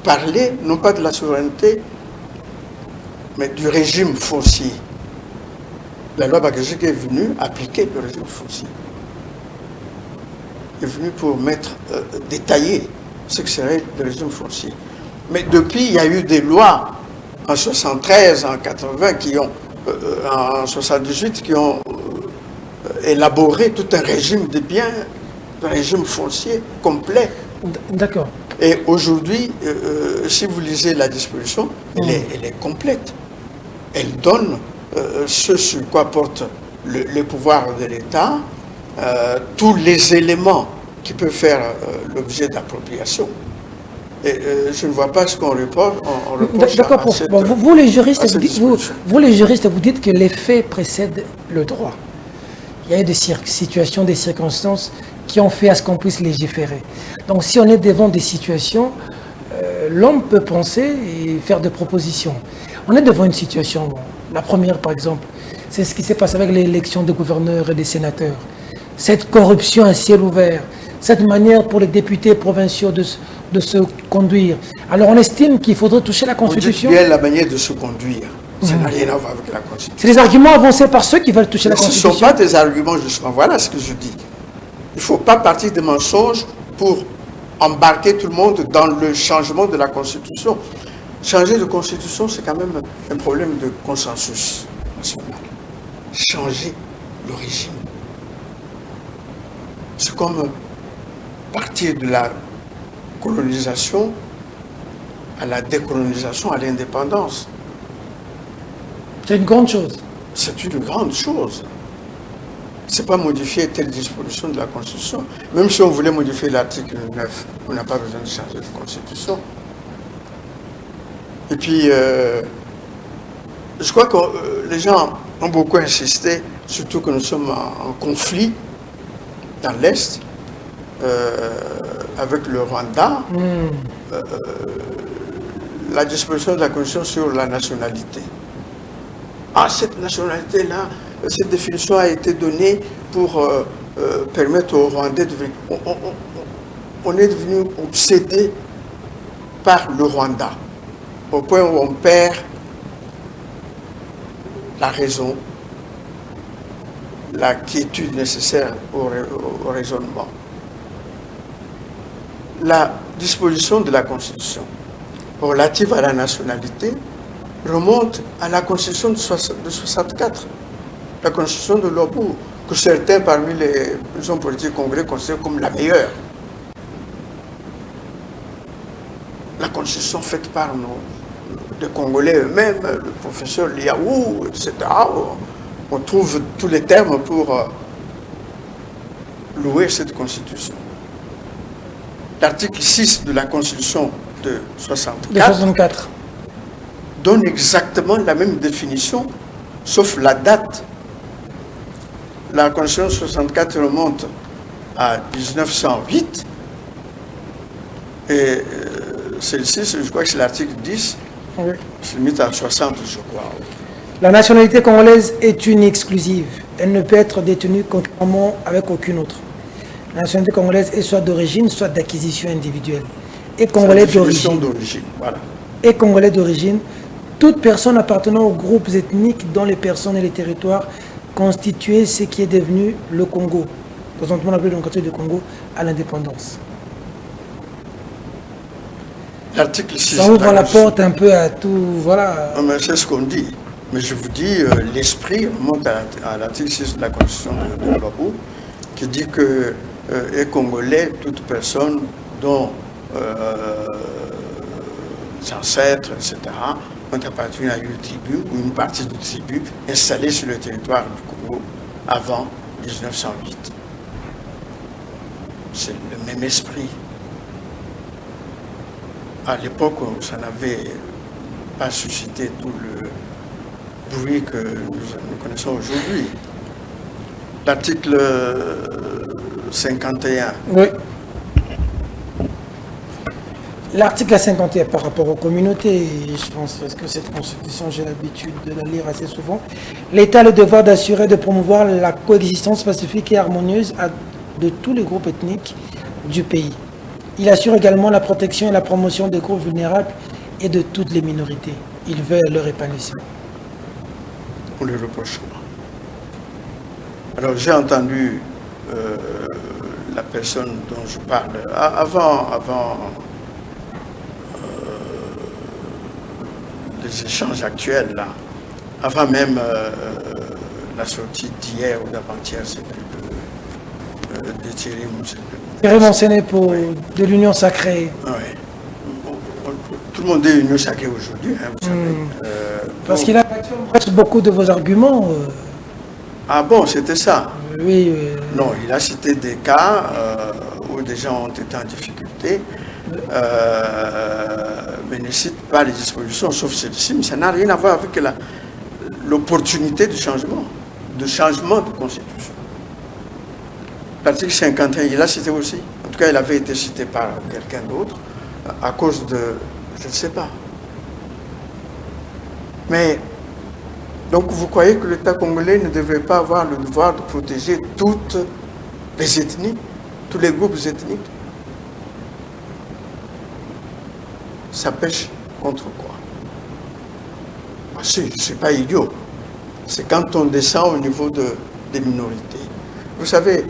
parlait non pas de la souveraineté, mais du régime foncier. La loi Bakassi est venue appliquer le régime foncier. Est venue pour détailler ce que serait le régime foncier. Mais depuis, il y a eu des lois en 73, en 80, en 78, qui ont élaboré tout un régime de biens, un régime foncier complet. D'accord. Et aujourd'hui, si vous lisez la disposition, elle est complète. Elle donne ce sur quoi porte le pouvoir de l'État, tous les éléments qui peuvent faire l'objet d'appropriation. Et je ne vois pas ce qu'on reproche. D'accord. Vous les juristes, vous dites que les faits précèdent le droit. Il y a eu des situations, des circonstances qui ont fait à ce qu'on puisse légiférer. Donc si on est devant des situations, l'homme peut penser et faire des propositions. On est devant une situation, la première par exemple, c'est ce qui s'est passé avec l'élection des gouverneurs et des sénateurs. Cette corruption à ciel ouvert, cette manière pour les députés provinciaux de se conduire. Alors on estime qu'il faudrait toucher la Constitution. Vous dites bien la manière de se conduire. Ça n'a rien à voir avec la Constitution. C'est les arguments avancés par ceux qui veulent toucher la Constitution. Ce ne sont pas des arguments, justement. Voilà ce que je dis. Il ne faut pas partir des mensonges pour embarquer tout le monde dans le changement de la Constitution. Changer de Constitution, c'est quand même un problème de consensus national. Changer le régime. C'est comme partir de la colonisation à la décolonisation, à l'indépendance. C'est une grande chose. C'est une grande chose. Ce n'est pas modifier telle disposition de la Constitution. Même si on voulait modifier l'article 9, on n'a pas besoin de changer de Constitution. Et puis, je crois que les gens ont beaucoup insisté, surtout que nous sommes en conflit dans l'Est, avec le Rwanda, la disposition de la Constitution sur la nationalité. Ah, cette nationalité-là, cette définition a été donnée pour permettre aux Rwandais de venir. On est devenu obsédé par le Rwanda, au point où on perd la raison, la quiétude nécessaire au raisonnement. La disposition de la Constitution relative à la nationalité remonte à la Constitution de 64, la Constitution de Lobour, que certains parmi les hommes politiques congolais considèrent comme la meilleure. La Constitution faite par les Congolais eux-mêmes, le professeur Liaou, etc. On trouve tous les termes pour louer cette Constitution. L'article 6 de la Constitution de 64 donne exactement la même définition, sauf la date. La Constitution de 64 remonte à 1908 et celle-ci, je crois que c'est l'article 10, se limite à 60, je crois. La nationalité congolaise est une exclusive. Elle ne peut être détenue concurremment avec aucune autre. La nationalité congolaise est soit d'origine, soit d'acquisition individuelle. Et congolais d'origine. Voilà. Et congolais d'origine, toute personne appartenant aux groupes ethniques dont les personnes et les territoires constituaient ce qui est devenu le Congo, présentement appelé le quartier du Congo, à l'indépendance. L'article 6. Ça ouvre la porte un peu à tout, voilà. Mais c'est ce qu'on dit. Mais je vous dis, l'esprit remonte à l'article 6 de la Constitution de Lobour, qui dit que est congolais toute personne dont les ancêtres, etc., ont appartenu à une tribu ou une partie d'une tribu installée sur le territoire du Congo avant 1908. C'est le même esprit. À l'époque, ça n'avait pas suscité tout le bruit que nous connaissons aujourd'hui. L'article 51. Oui. L'article 51 par rapport aux communautés, je pense que cette constitution, j'ai l'habitude de la lire assez souvent. L'État a le devoir d'assurer et de promouvoir la coexistence pacifique et harmonieuse de tous les groupes ethniques du pays. Il assure également la protection et la promotion des groupes vulnérables et de toutes les minorités. Il veut leur épanouissement. On le reproche. Alors j'ai entendu la personne dont je parle avant les échanges actuels, là, avant même la sortie d'hier ou d'avant-hier, c'est de Thierry Moussel. Thierry mentionné pour de l'union sacrée. Oui. Tout le monde dit union sacrée aujourd'hui, hein, vous savez. Parce qu'il a presque beaucoup de vos arguments. Ah bon, c'était ça? Oui. Non, il a cité des cas où des gens ont été en difficulté, mais ne cite pas les dispositions, sauf celle-ci, mais ça n'a rien à voir avec l'opportunité du changement de constitution. L'article 51, il l'a cité aussi. En tout cas, il avait été cité par quelqu'un d'autre, à cause de... je ne sais pas. Mais, donc vous croyez que l'État congolais ne devrait pas avoir le devoir de protéger toutes les ethnies, tous les groupes ethniques? Ça pêche contre quoi? Ah, si, je ne suis pas idiot. C'est quand on descend au niveau des minorités. Vous savez,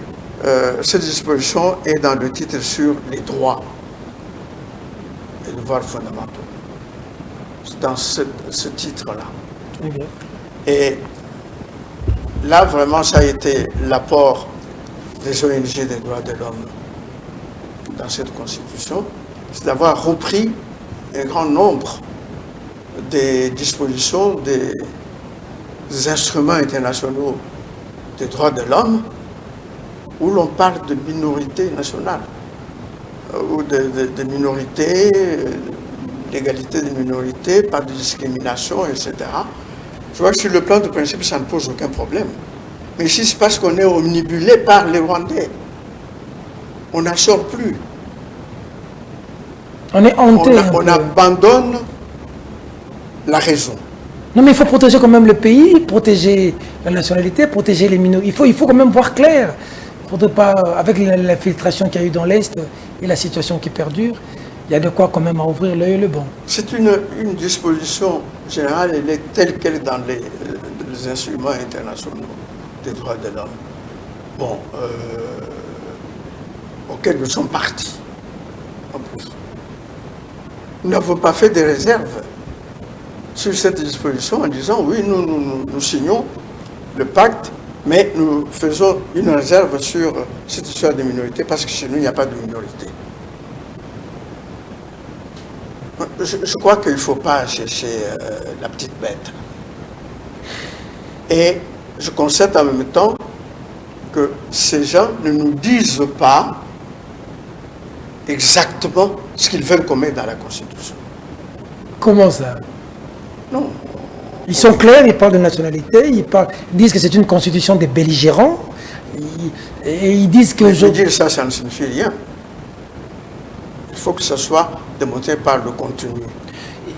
cette disposition est dans le titre sur les droits et devoirs fondamentaux. C'est dans ce titre-là. Okay. Et là, vraiment, ça a été l'apport des ONG des droits de l'homme dans cette constitution, c'est d'avoir repris un grand nombre des dispositions des instruments internationaux des droits de l'homme où l'on parle de minorités nationales, ou de minorités, l'égalité des minorités, pas de discrimination, etc. Je vois que sur le plan du principe, ça ne pose aucun problème. Mais ici, c'est parce qu'on est omnibulé par les Rwandais. On n'en sort plus. On est hanté. On abandonne la raison. Non, mais il faut protéger quand même le pays, protéger la nationalité, protéger les minorités. Il faut quand même voir clair. Faudrait pas, avec l'infiltration qu'il y a eu dans l'Est et la situation qui perdure, il y a de quoi quand même à ouvrir l'œil et le banc. C'est une disposition générale, elle est telle qu'elle est dans les instruments internationaux des droits de l'homme. Bon, auxquels nous sommes partis, en plus. Nous n'avons pas fait des réserves sur cette disposition en disant oui, nous signons le pacte, mais nous faisons une réserve sur cette histoire des minorités parce que chez nous, il n'y a pas de minorité. Je crois qu'il ne faut pas chercher la petite bête. Et je constate en même temps que ces gens ne nous disent pas exactement ce qu'ils veulent qu'on mette dans la Constitution. Comment ça? Non. Ils sont clairs, ils parlent de nationalité, ils disent que c'est une constitution des belligérants, et ils disent que... dire ça, ça ne signifie rien. Il faut que ce soit démontré par le contenu.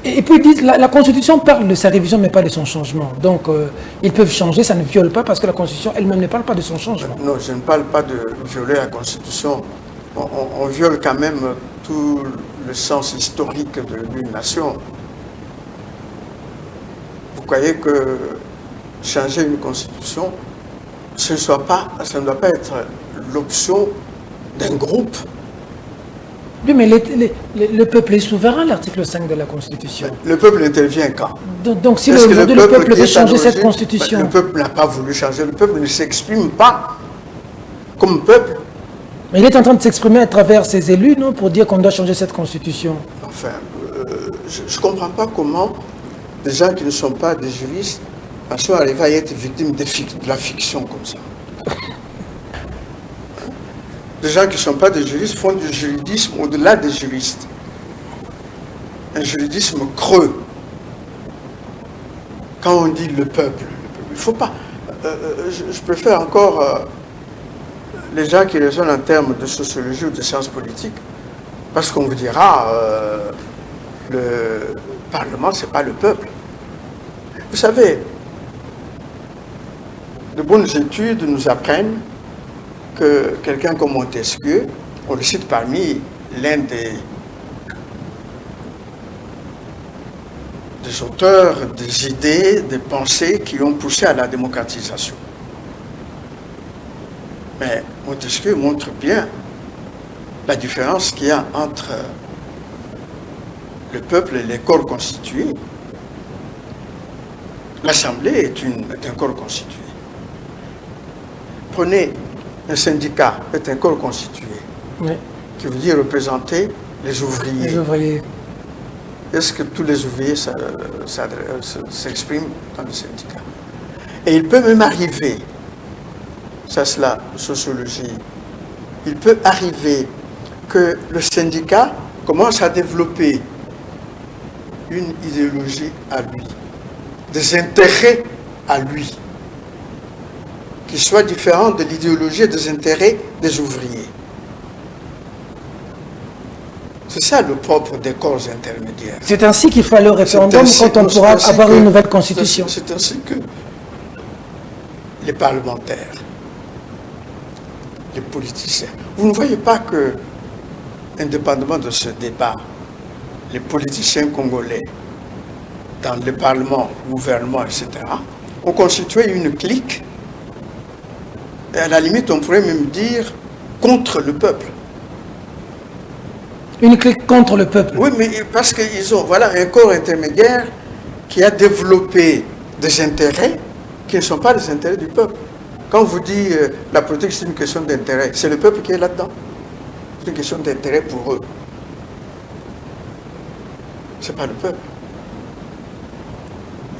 Et puis ils disent, la constitution parle de sa révision, mais pas de son changement. Donc, ils peuvent changer, ça ne viole pas, parce que la constitution elle-même ne parle pas de son changement. Non, je ne parle pas de violer la constitution. On viole quand même tout le sens historique d'une nation. Vous croyez que changer une constitution, ce ne doit pas être l'option d'un groupe. Oui, mais le peuple est souverain, l'article 5 de la Constitution. Le peuple intervient quand? Donc si aujourd'hui le peuple veut changer cette Constitution... Le peuple n'a pas voulu changer, le peuple ne s'exprime pas comme peuple. Mais il est en train de s'exprimer à travers ses élus, non, pour dire qu'on doit changer cette Constitution. Enfin, je ne comprends pas comment des gens qui ne sont pas des juristes sont arrivés à être victimes de la fiction comme ça. Des gens qui ne sont pas des juristes font du juridisme au-delà des juristes. Un juridisme creux. Quand on dit le peuple, il ne faut pas... je préfère encore les gens qui raisonnent en termes de sociologie ou de sciences politiques. Parce qu'on vous dira, le Parlement, ce n'est pas le peuple. Vous savez, de bonnes études nous apprennent que quelqu'un comme Montesquieu, on le cite parmi l'un des auteurs, des idées, des pensées qui ont poussé à la démocratisation. Mais Montesquieu montre bien la différence qu'il y a entre le peuple et les corps constitués. L'Assemblée est un corps constitué. Prenez un syndicat, est un corps constitué, Oui. qui veut dire représenter les ouvriers. Les ouvriers. Est-ce que tous les ouvriers s'expriment dans le syndicat? Et il peut même arriver, ça c'est la sociologie, il peut arriver que le syndicat commence à développer une idéologie à lui, des intérêts à lui, qui soient différents de l'idéologie et des intérêts des ouvriers. C'est ça le propre des corps intermédiaires. C'est ainsi qu'il faut aller au référendum quand on pourra avoir une nouvelle constitution. C'est ainsi que les parlementaires, les politiciens, vous ne voyez pas que, indépendamment de ce débat, les politiciens congolais, dans le Parlement, le gouvernement, etc., ont constitué une clique, et à la limite, on pourrait même dire contre le peuple. Une clique contre le peuple. Oui, mais parce qu'ils ont un corps intermédiaire qui a développé des intérêts qui ne sont pas les intérêts du peuple. Quand on vous dit la politique, c'est une question d'intérêt, c'est le peuple qui est là-dedans. C'est une question d'intérêt pour eux. Ce n'est pas le peuple.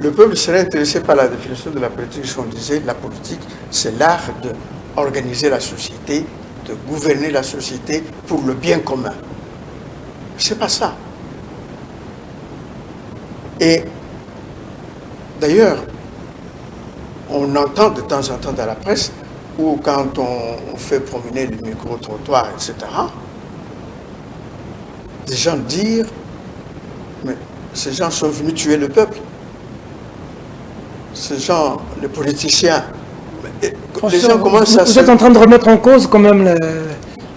Le peuple serait intéressé par la définition de la politique, si on disait la politique, c'est l'art d'organiser la société, de gouverner la société pour le bien commun. C'est pas ça. Et d'ailleurs, on entend de temps en temps dans la presse, ou quand on fait promener le micro-trottoir, etc., des gens dire, mais ces gens sont venus tuer le peuple. Ces gens, les politiciens, les gens commencent à se... Vous êtes en train de remettre en cause quand même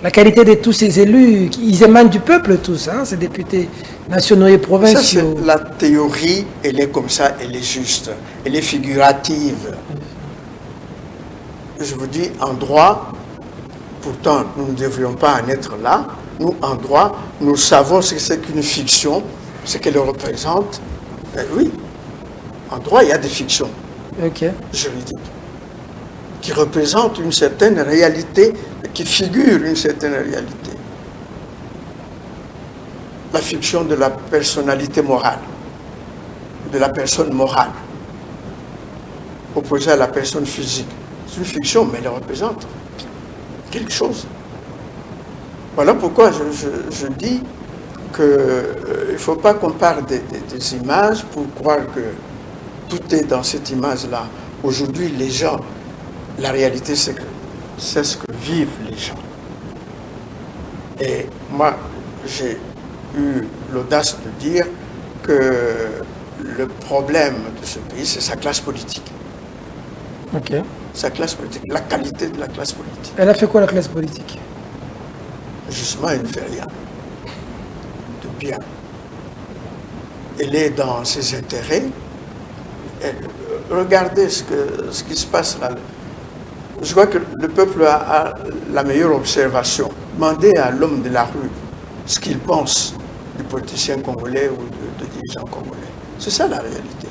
la qualité de tous ces élus. Ils émanent du peuple tous, hein, ces députés nationaux et provinciaux. Ça, la théorie, elle est comme ça, elle est juste, elle est figurative. Je vous dis, en droit, pourtant nous ne devrions pas en être là, nous en droit, nous savons ce que c'est qu'une fiction, ce qu'elle représente. Oui, en droit, il y a des fictions juridiques qui représentent une certaine réalité, qui figurent une certaine réalité. La fiction de la personnalité morale, de la personne morale, opposée à la personne physique. C'est une fiction, mais elle représente quelque chose. Voilà pourquoi je dis qu'il ne faut pas qu'on parle des images pour croire que tout est dans cette image-là. Aujourd'hui, les gens, la réalité, c'est ce que vivent les gens. Et moi, j'ai eu l'audace de dire que le problème de ce pays, c'est sa classe politique. Ok. Sa classe politique, la qualité de la classe politique. Elle a fait quoi, la classe politique? Justement, elle ne fait rien de bien. Elle est dans ses intérêts. Regardez ce qui se passe là. Je crois que le peuple a la meilleure observation. Demandez à l'homme de la rue ce qu'il pense du politicien congolais ou de dirigeants congolais. C'est ça la réalité.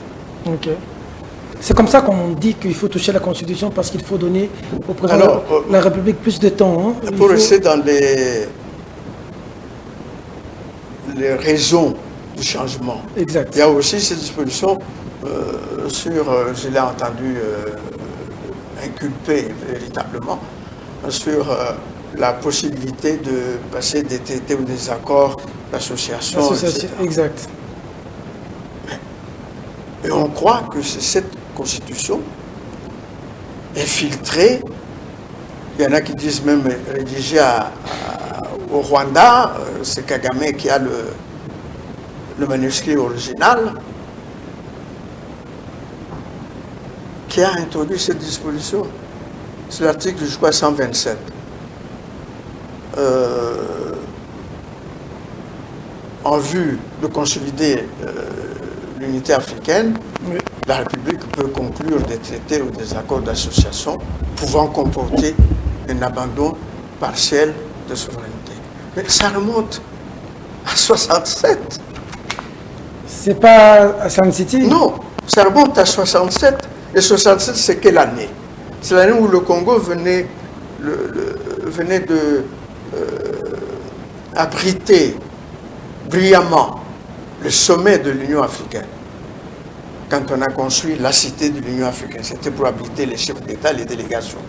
Ok. C'est comme ça qu'on dit qu'il faut toucher la Constitution parce qu'il faut donner au président de la République plus de temps. Hein. Pour rester dans les raisons du changement. Exact. Il y a aussi ces dispositions je l'ai entendu inculper véritablement, sur la possibilité de passer des traités ou des accords d'association. Exact. Et on croit que c'est cette constitution infiltrée, il y en a qui disent même rédigée au Rwanda, c'est Kagame qui a le manuscrit original, qui a introduit cette disposition. C'est l'article, je crois, 127. En vue de consolider l'unité africaine, oui, la République peut conclure des traités ou des accords d'association pouvant comporter un abandon partiel de souveraineté. Mais ça remonte à 67. C'est pas à Sun City? Non, ça remonte à 67. Et 67, c'est quelle année? C'est l'année où le Congo venait de abriter brillamment le sommet de l'Union africaine. Quand on a construit la cité de l'Union africaine, c'était pour abriter les chefs d'État, les délégations.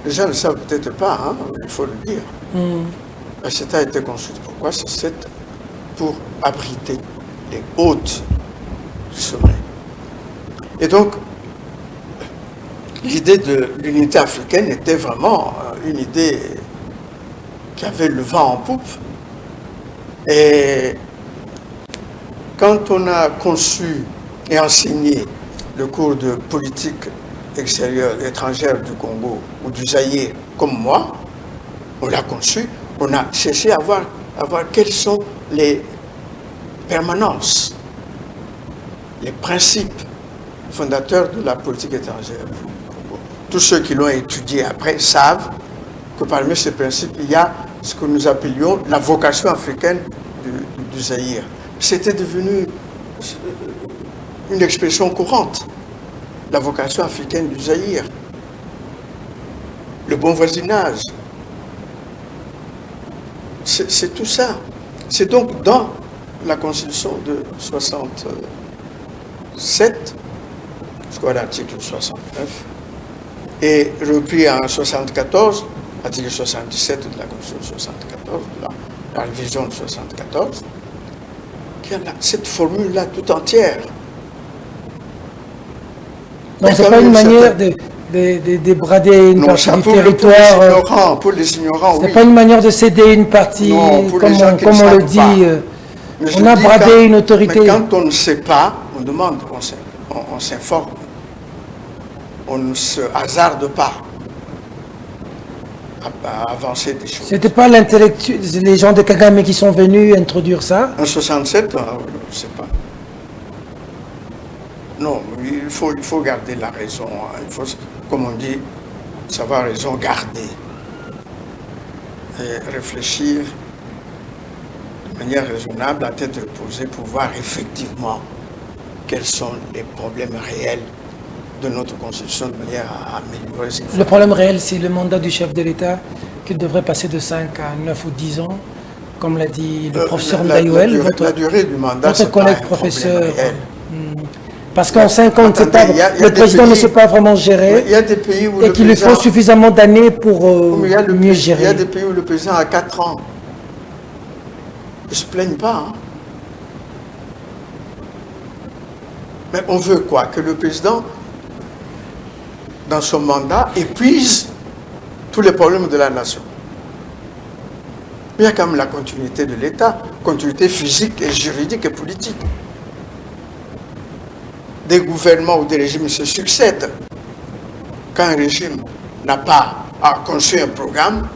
Les gens ne savent peut-être pas, hein, il faut le dire. La cité a été construite. Pourquoi? C'est pour abriter les hôtes du sommet. Et donc, l'idée de l'unité africaine était vraiment une idée qui avait le vent en poupe. Et quand on a conçu et enseigné le cours de politique extérieure, étrangère du Congo ou du Zaïre, comme moi, on l'a conçu, on a cherché à voir quelles sont les permanences, les principes fondateurs de la politique étrangère du Congo. Tous ceux qui l'ont étudié après savent que parmi ces principes, il y a ce que nous appelions la vocation africaine du Zaïre. C'était devenu une expression courante, la vocation africaine du Zaïre, le bon voisinage. C'est tout ça. C'est donc dans la Constitution de 67, je crois l'article 69, et repris en 74, article 77 de la Constitution de 74, la révision de 74, qui a cette formule-là tout entière. Donc c'est pas une manière de débrader une partie du territoire. Pour les ignorants, c'est pas une manière de céder une partie, comme on le dit. On a bradé une autorité. Mais quand on ne sait pas, on demande, on s'informe. On ne se hasarde pas à avancer des choses. C'était pas les gens de Kagame qui sont venus introduire ça? En 67, je ne sais pas. Non, il faut garder la raison. Il faut, comme on dit, savoir raison garder. Et réfléchir de manière raisonnable, à tête reposée, pour voir effectivement quels sont les problèmes réels de notre Constitution de manière à améliorer ces Le problème réel, c'est le mandat du chef de l'État qui devrait passer de 5 à 9 ou 10 ans, comme l'a dit le professeur Ndaïouel. La durée du mandat, votre collègue professeur. Parce qu'en Mais, 5 ans, le président ne sait pas vraiment gérer, il y a des pays où et qu'il lui faut suffisamment d'années pour mieux gérer. Il y a des pays où le président a 4 ans. Ils ne se plaignent pas. Hein. Mais on veut quoi? Que le président, dans son mandat, épuise tous les problèmes de la nation. Mais il y a quand même la continuité de l'État, continuité physique et juridique et politique. Des gouvernements ou des régimes se succèdent. Quand un régime n'a pas construit un programme,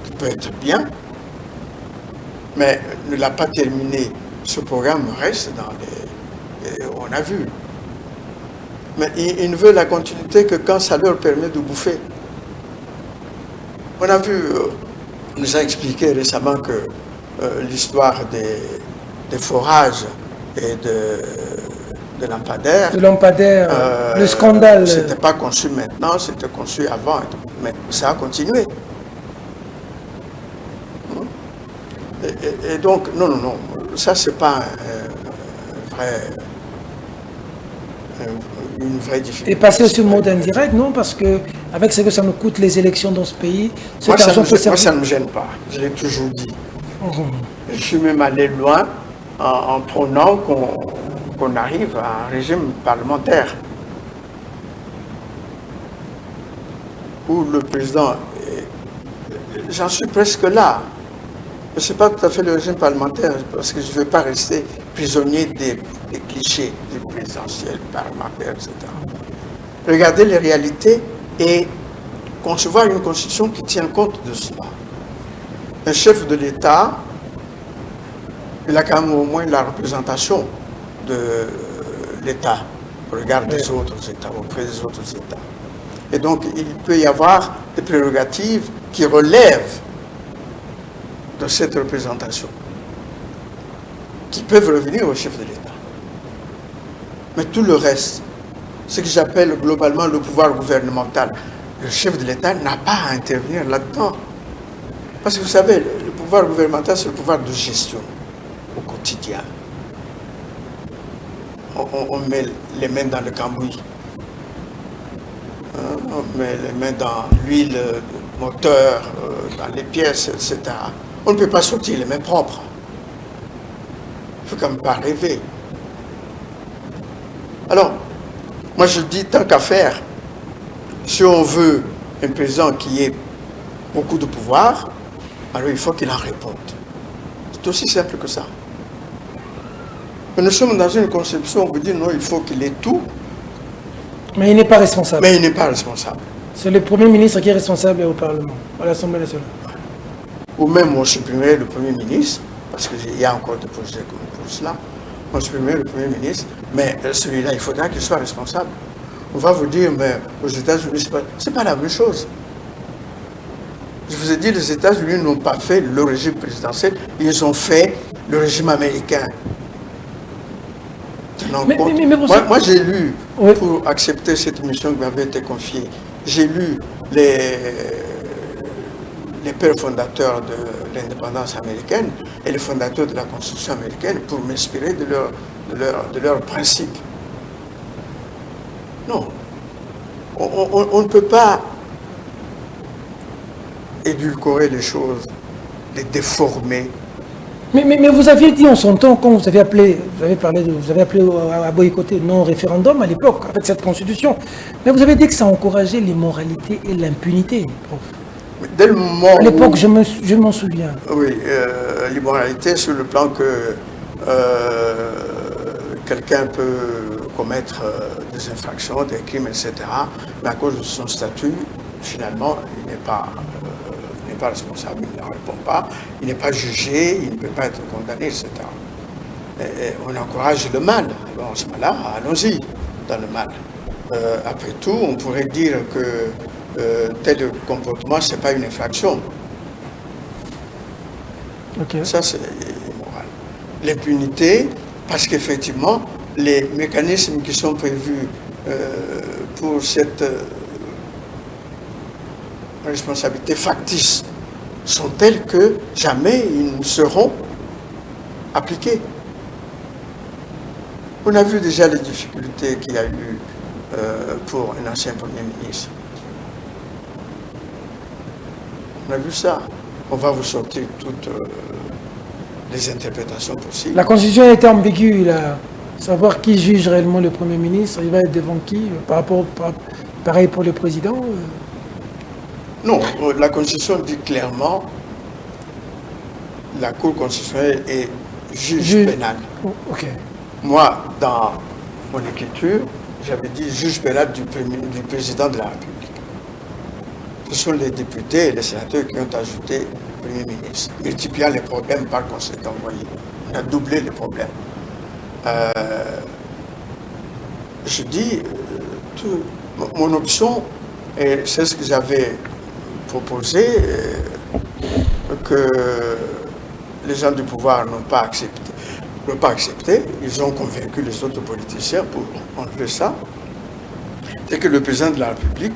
qui peut être bien, mais ne l'a pas terminé, ce programme reste dans les... on a vu. Mais ils ne veulent la continuité que quand ça leur permet de bouffer. On a vu, on nous a expliqué récemment que l'histoire des forages et de lampadaires. De lampadaires, le scandale. C'était pas conçu maintenant, c'était conçu avant. Mais ça a continué. Et donc, non, ça c'est pas une vraie difficulté. Et passer sur le mode indirect, non? Parce que avec ce que ça nous coûte les élections dans ce pays, moi, ça ne me gêne pas, je l'ai toujours dit. Je suis même allé loin en prônant qu'on arrive à un régime parlementaire où le président, j'en suis presque là, Ce n'est pas tout à fait le régime parlementaire, parce que je ne veux pas rester prisonnier des clichés du présidentiel, parlementaire, etc. Regardez les réalités et concevoir une constitution qui tient compte de cela. Un chef de l'État, il a quand même au moins la représentation de l'État au regard des autres États, auprès des autres États. Et donc, il peut y avoir des prérogatives qui relèvent de cette représentation, qui peuvent revenir au chef de l'État. Mais tout le reste, ce que j'appelle globalement le pouvoir gouvernemental, le chef de l'État n'a pas à intervenir là-dedans. Parce que vous savez, le pouvoir gouvernemental, c'est le pouvoir de gestion au quotidien. On met les mains dans le cambouis. On met les mains dans l'huile, le moteur, dans les pièces, etc. On ne peut pas sortir les mains propres. Il ne faut quand même pas rêver. Alors, moi je dis, tant qu'à faire, si on veut un président qui ait beaucoup de pouvoir, alors il faut qu'il en réponde. C'est aussi simple que ça. Mais nous sommes dans une conception où on vous dit non, il faut qu'il ait tout. Mais il n'est pas responsable. Mais il n'est pas responsable. C'est le Premier ministre qui est responsable au Parlement, à l'Assemblée nationale. Ou même on supprimerait le Premier ministre, parce qu'il y a encore des projets pour cela. On supprimerait le Premier ministre, mais celui-là, il faudra qu'il soit responsable. On va vous dire, mais aux États-Unis, ce n'est pas la même chose. Je vous ai dit, les États-Unis n'ont pas fait le régime présidentiel, ils ont fait le régime américain. Moi, j'ai lu, pour accepter cette mission qui m'avait été confiée, j'ai lu les pères fondateurs de l'indépendance américaine et les fondateurs de la Constitution américaine pour m'inspirer de leurs principes. Non. On ne peut pas édulcorer les choses, les déformer. Mais vous aviez dit en son temps, quand vous avez appelé à boycotter non-référendum à l'époque, avec cette constitution, mais vous avez dit que ça encourageait l'immoralité et l'impunité. Dès le moment à l'époque, je m'en souviens. Oui, l'immoralité sur le plan que quelqu'un peut commettre des infractions, des crimes, etc. Mais à cause de son statut, finalement, il n'est pas responsable, il ne répond pas, il n'est pas jugé, il ne peut pas être condamné, etc. Et on encourage le mal. Alors, en ce moment-là, allons-y dans le mal. Après tout, on pourrait dire que tel comportement, ce n'est pas une infraction. Okay. Ça, c'est immoral. L'impunité, parce qu'effectivement, les mécanismes qui sont prévus pour cette responsabilité factice sont tels que jamais ils ne seront appliqués. On a vu déjà les difficultés qu'il y a eu pour un ancien Premier ministre. On a vu ça. On va vous sortir toutes les interprétations possibles. La Constitution a été ambiguë, là. Savoir qui juge réellement le Premier ministre, il va être devant qui pareil pour le président Non, la Constitution dit clairement la Cour constitutionnelle est juge pénal. Ok. Moi, dans mon écriture, j'avais dit juge pénal du président de la République. Ce sont les députés et les sénateurs qui ont ajouté le Premier ministre, multipliant les problèmes par conséquent. Vous voyez, on a doublé les problèmes. Je dis, mon option, et c'est ce que j'avais proposé, que les gens du pouvoir n'ont pas accepté. Ils ont convaincu les autres politiciens pour enlever ça. C'est que le président de la République,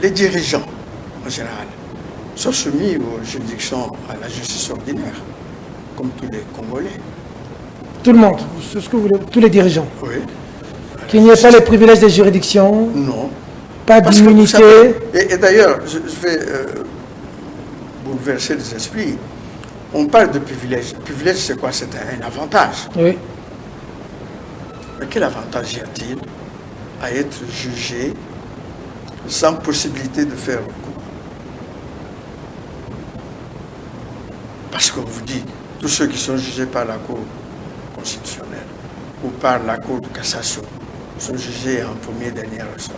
les dirigeants en général, sont soumis aux juridictions, à la justice ordinaire, comme tous les Congolais. Tout le monde, c'est ce que vous voulez, tous les dirigeants. Oui. Qu'il n'y ait pas les privilèges des juridictions. Non. Pas d'immunité. Et d'ailleurs, je vais bouleverser les esprits. On parle de privilège. Privilège, c'est quoi? C'est un avantage. Oui. Mais quel avantage y a-t-il à être jugé sans possibilité de faire recours? Parce qu'on vous dit, tous ceux qui sont jugés par la Cour constitutionnelle ou par la Cour de cassation sont jugés en premier dernier ressort.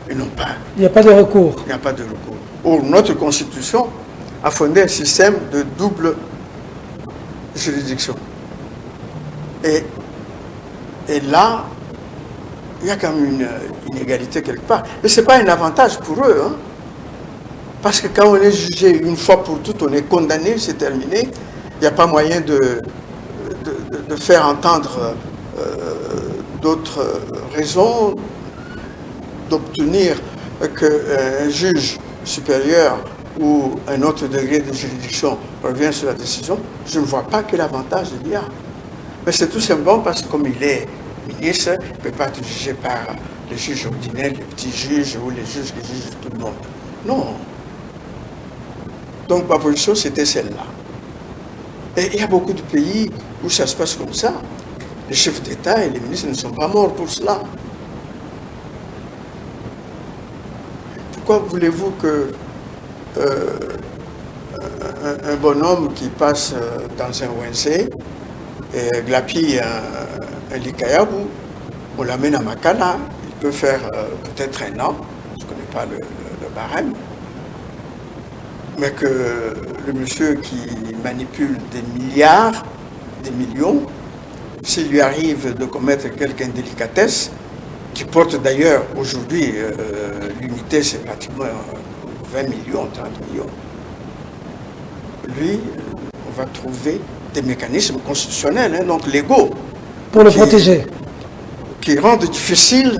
Ils n'ont pas. Il n'y a pas de recours. Il n'y a pas de recours. Or, notre Constitution a fondé un système de double juridiction. Et là, il y a quand même une inégalité quelque part. Et ce n'est pas un avantage pour eux. Hein? Parce que quand on est jugé une fois pour toutes, on est condamné, c'est terminé. Il n'y a pas moyen de faire entendre d'autres raisons, d'obtenir qu'un juge supérieur ou un autre degré de juridiction revient sur la décision. Je ne vois pas quel avantage il y a. Mais c'est tout simplement parce que comme il est ministre, il ne peut pas être jugé par les juges ordinaires, les petits juges ou les juges qui jugent tout le monde. Non. Donc ma position, c'était celle-là. Et il y a beaucoup de pays où ça se passe comme ça. Les chefs d'État et les ministres ne sont pas morts pour cela. Pourquoi voulez-vous que un bonhomme qui passe dans un ONC et glapille un likayabu, on l'amène à Makala, il peut faire peut-être 1 an, je ne connais pas le barème, mais que le monsieur qui manipule des milliards, des millions, s'il lui arrive de commettre quelque indélicatesse, qui porte d'ailleurs aujourd'hui, l'unité c'est pratiquement 20 millions, 30 millions, lui, on va trouver des mécanismes constitutionnels, hein, donc légaux. Pour le protéger. Qui rendent difficile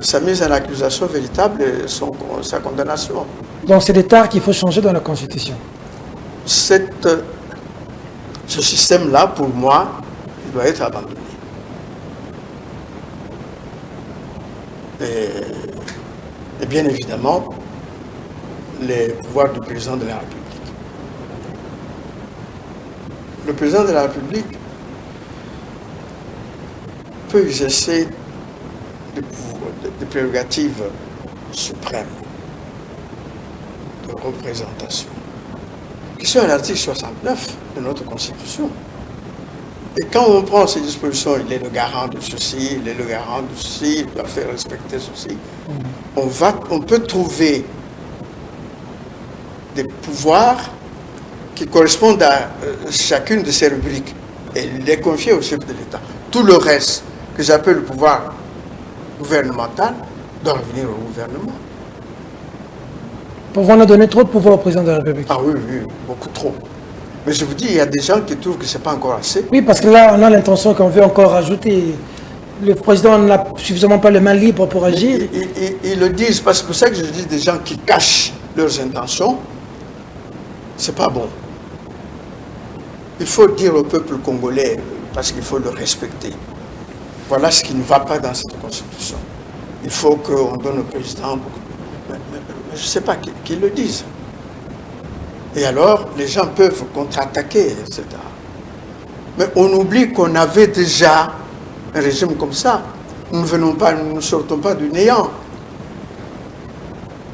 sa mise en accusation véritable et sa condamnation. Donc c'est des tares qu'il faut changer dans la Constitution. Ce système-là, pour moi, il doit être abandonné. Et bien évidemment, les pouvoirs du président de la République. Le président de la République peut exercer des prérogatives suprêmes de représentation, qui sont à l'article 69 de notre Constitution. Et quand on prend ces dispositions, il est le garant de ceci, il est le garant de ceci, il doit faire respecter ceci, on peut trouver des pouvoirs qui correspondent à chacune de ces rubriques et les confier au chef de l'État. Tout le reste, que j'appelle le pouvoir gouvernemental, doit revenir au gouvernement. On a donné trop de pouvoir au président de la République. Ah oui, oui, beaucoup trop. Mais je vous dis, il y a des gens qui trouvent que ce n'est pas encore assez. Oui, parce que là, on a l'intention qu'on veut encore rajouter. Le président n'a suffisamment pas les mains libres pour agir. Ils le disent, parce que c'est pour ça que je dis des gens qui cachent leurs intentions, c'est pas bon. Il faut dire au peuple congolais, parce qu'il faut le respecter. Voilà ce qui ne va pas dans cette constitution. Il faut qu'on donne au président beaucoup. Mais je ne sais pas qui le disent. Et alors, les gens peuvent contre-attaquer, etc. Mais on oublie qu'on avait déjà un régime comme ça. Nous ne sortons pas du néant.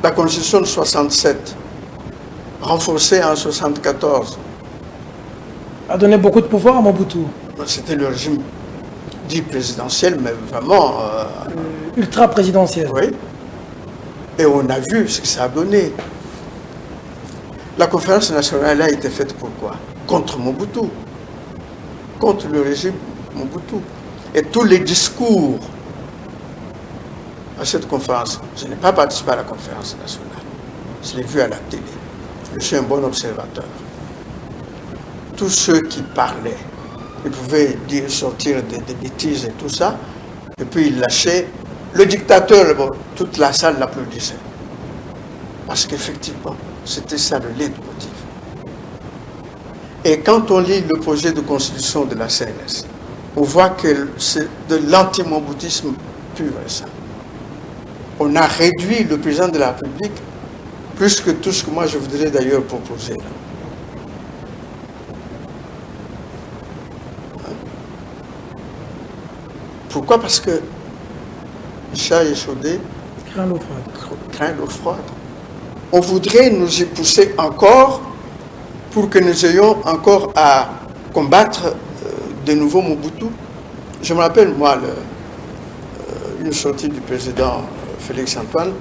La constitution de 67, renforcée en 74, a donné beaucoup de pouvoir à Mobutu. C'était le régime dit présidentiel, mais vraiment... ultra-présidentiel. Oui. Et on a vu ce que ça a donné. La conférence nationale a été faite pourquoi? Contre Mobutu. Contre le régime Mobutu. Et tous les discours à cette conférence, je n'ai pas participé à la conférence nationale. Je l'ai vu à la télé. Je suis un bon observateur. Tous ceux qui parlaient, ils pouvaient sortir des bêtises et tout ça, et puis ils lâchaient. Le dictateur, bon, toute la salle l'applaudissait. Parce qu'effectivement, c'était ça le leitmotiv. Et quand on lit le projet de constitution de la CNS, on voit que c'est de l'antimoboutisme pur et simple. On a réduit le président de la République plus que tout ce que moi je voudrais d'ailleurs proposer là. Pourquoi? Parce que le chat échaudé Craint l'eau froide. On voudrait nous y pousser encore pour que nous ayons encore à combattre de nouveau Mobutu. Je me rappelle, moi, une sortie du président Félix Antoine,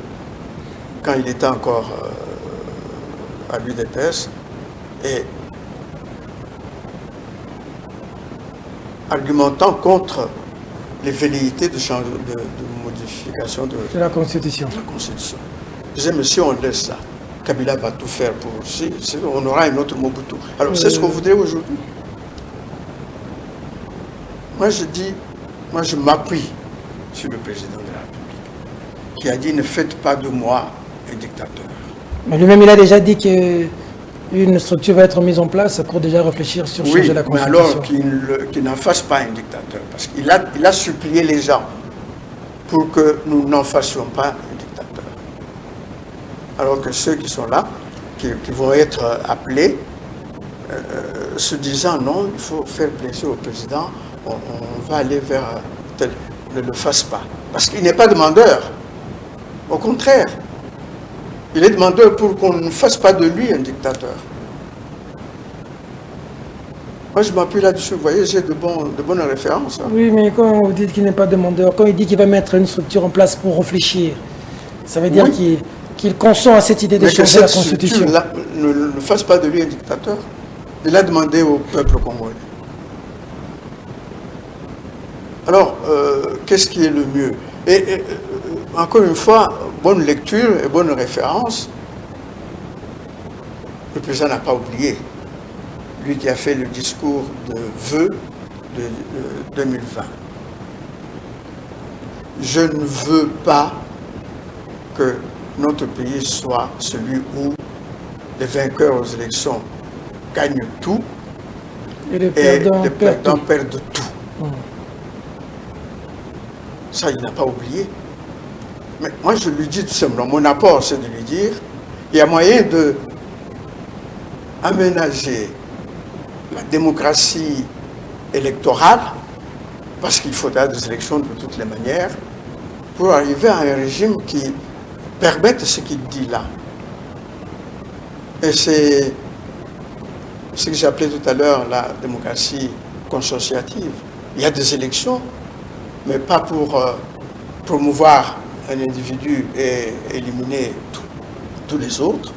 quand il était encore à l'UDPS, et argumentant contre les velléités de modification de la Constitution. Je disais, mais si on laisse ça, Kabila va tout faire pour aussi, on aura un autre Mobutu. Alors, c'est ce qu'on voudrait aujourd'hui. Moi, je m'appuie sur le président de la République, qui a dit, ne faites pas de moi un dictateur. Mais lui-même, il a déjà dit qu'une structure va être mise en place pour déjà réfléchir sur changer la Constitution. Mais alors qu'il n'en fasse pas un dictateur, parce qu'il a supplié les gens pour que nous n'en fassions pas un dictateur. Alors que ceux qui sont là, qui vont être appelés, se disant non, il faut faire plaisir au président, on va aller vers tel, ne le fasse pas. Parce qu'il n'est pas demandeur. Au contraire, il est demandeur pour qu'on ne fasse pas de lui un dictateur. Moi, je m'appuie là-dessus. Vous voyez, j'ai de bonnes références. Hein. Oui, mais quand vous dites qu'il n'est pas demandeur, quand il dit qu'il va mettre une structure en place pour réfléchir, ça veut dire qu'il consent à cette idée de changer la Constitution. Ne fasse pas de lui un dictateur. Il a demandé au peuple congolais. Alors, qu'est-ce qui est le mieux? Et encore une fois, bonne lecture et bonne référence. Le président n'a pas oublié. Lui qui a fait le discours de vœux de 2020. Je ne veux pas que notre pays soit celui où les vainqueurs aux élections gagnent tout et les perdants perdent tout. Ça, il n'a pas oublié. Mais moi, je lui dis tout simplement, mon apport, c'est de lui dire, il y a moyen de aménager la démocratie électorale, parce qu'il faudra des élections de toutes les manières, pour arriver à un régime qui permette ce qu'il dit là. Et c'est ce que j'ai appelé tout à l'heure la démocratie consortiative. Il y a des élections, mais pas pour promouvoir un individu et éliminer tous les autres.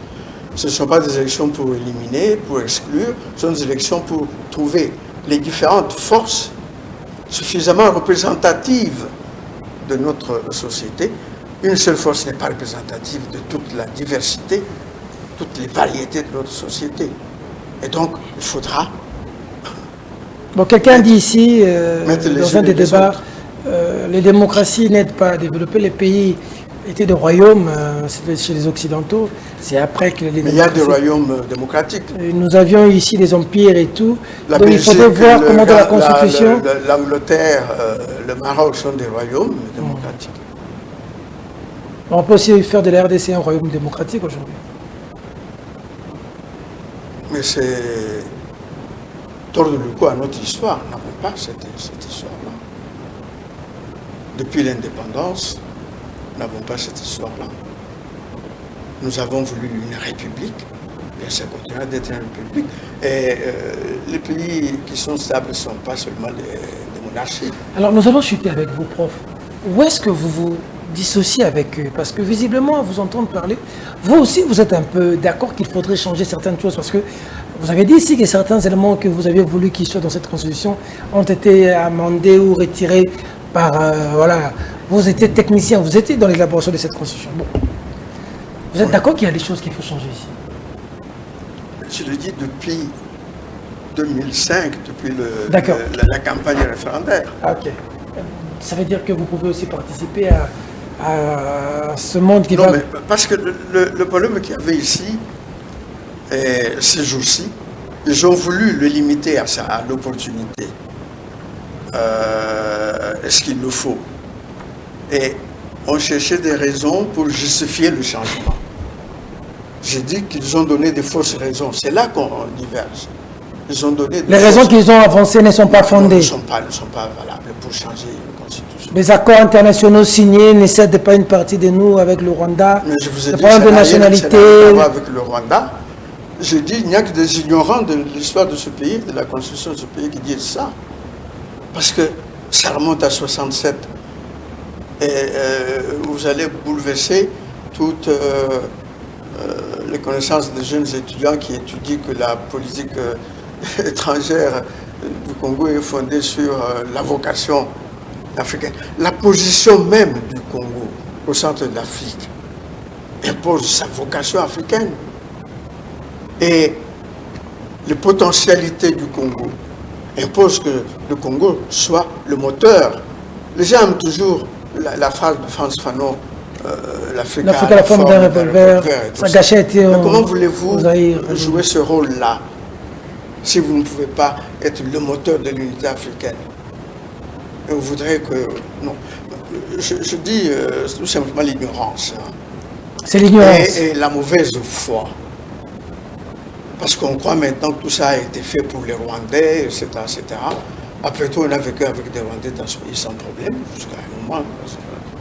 Ce ne sont pas des élections pour éliminer, pour exclure, ce sont des élections pour trouver les différentes forces suffisamment représentatives de notre société. Une seule force n'est pas représentative de toute la diversité, toutes les variétés de notre société. Et donc, il faudra... Bon, quelqu'un dit ici, dans un des débats, les démocraties n'aident pas à développer. Les pays étaient des royaumes chez les Occidentaux. C'est après que les Mais il y a des royaumes démocratiques. Nous avions ici des empires et tout. Donc il faudrait voir comment dans la Constitution... L'Angleterre, le Maroc sont des royaumes démocratiques. On peut aussi faire de la RDC un royaume démocratique aujourd'hui. Mais c'est tordre le cou à notre histoire. Nous n'avons pas cette histoire-là. Depuis l'indépendance, nous n'avons pas cette histoire-là. Nous avons voulu une république, et ça continuera d'être une république. Et les pays qui sont stables ne sont pas seulement des monarchies. Alors nous allons chuter avec vous, prof. Où est-ce que vous vous dissociez avec eux? Parce que visiblement, à vous entendre parler, vous aussi, vous êtes un peu d'accord qu'il faudrait changer certaines choses. Parce que vous avez dit ici que certains éléments que vous aviez voulu qu'ils soient dans cette constitution ont été amendés ou retirés par... voilà, vous étiez technicien, vous étiez dans l'élaboration de cette constitution. Bon. Vous êtes d'accord qu'il y a des choses qu'il faut changer ici? Je le dis depuis 2005, depuis la campagne référendaire. Ok. Ça veut dire que vous pouvez aussi participer à ce monde qui va... Non, mais parce que le problème qu'il y avait ici, ces jours-ci, ils ont voulu le limiter à l'opportunité. Est-ce qu'il le faut? Et on cherchait des raisons pour justifier le changement. J'ai dit qu'ils ont donné des fausses raisons. C'est là qu'on diverge. Ils ont donné les raisons qu'ils ont avancées ne sont pas fondées. Ne sont pas valables pour changer une constitution. Les accords internationaux signés ne cèdent pas une partie de nous avec le Rwanda. Mais je vous ai le dit problème de nationalité. avec le Rwanda, Je dis, il n'y a que des ignorants de l'histoire de ce pays, de la constitution de ce pays qui disent ça. Parce que ça remonte à 67. Et vous allez bouleverser toutes les connaissances des jeunes étudiants qui étudient que la politique étrangère du Congo est fondée sur la vocation africaine. La position même du Congo au centre de l'Afrique impose sa vocation africaine. Et les potentialités du Congo imposent que le Congo soit le moteur. Les gens aiment toujours la phrase de Frantz Fanon, l'Afrique a la forme d'un revolver, sa gâchette. Mais comment voulez-vous jouer ce rôle-là si vous ne pouvez pas être le moteur de l'unité africaine? Et vous voudrez que... Non. Je dis tout simplement l'ignorance. Hein. C'est l'ignorance. Et la mauvaise foi. Parce qu'on croit maintenant que tout ça a été fait pour les Rwandais, etc. etc. Après tout, on a vécu avec des Rwandais dans ce pays sans problème, jusqu'à un moment.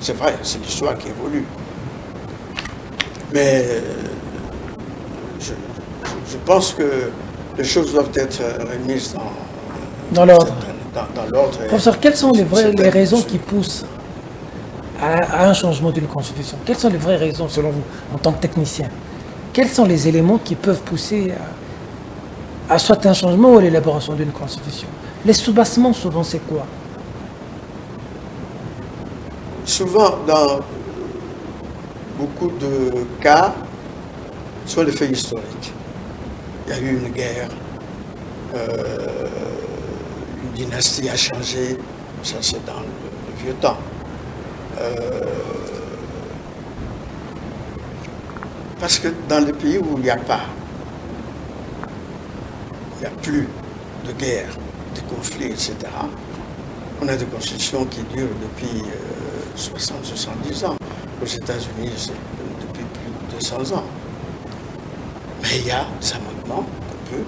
C'est vrai, c'est l'histoire qui évolue. Mais je pense que les choses doivent être remises dans l'ordre. Dans l'ordre. Professeur, quelles sont les raisons qui poussent à un changement d'une constitution? Quelles sont les vraies raisons, selon vous, en tant que technicien? Quels sont les éléments qui peuvent pousser à soit un changement ou à l'élaboration d'une constitution? Les soubassements, souvent, c'est quoi? Souvent, dans beaucoup de cas, ce sont des faits historiques. Il y a eu une guerre, une dynastie a changé, ça c'est dans le vieux temps. Parce que dans les pays où il n'y a plus de guerre, de conflits, etc., on a des constitutions qui durent depuis 60-70 ans. Aux États-Unis, c'est depuis plus de 200 ans. Mais il y a des amendements qu'on peut,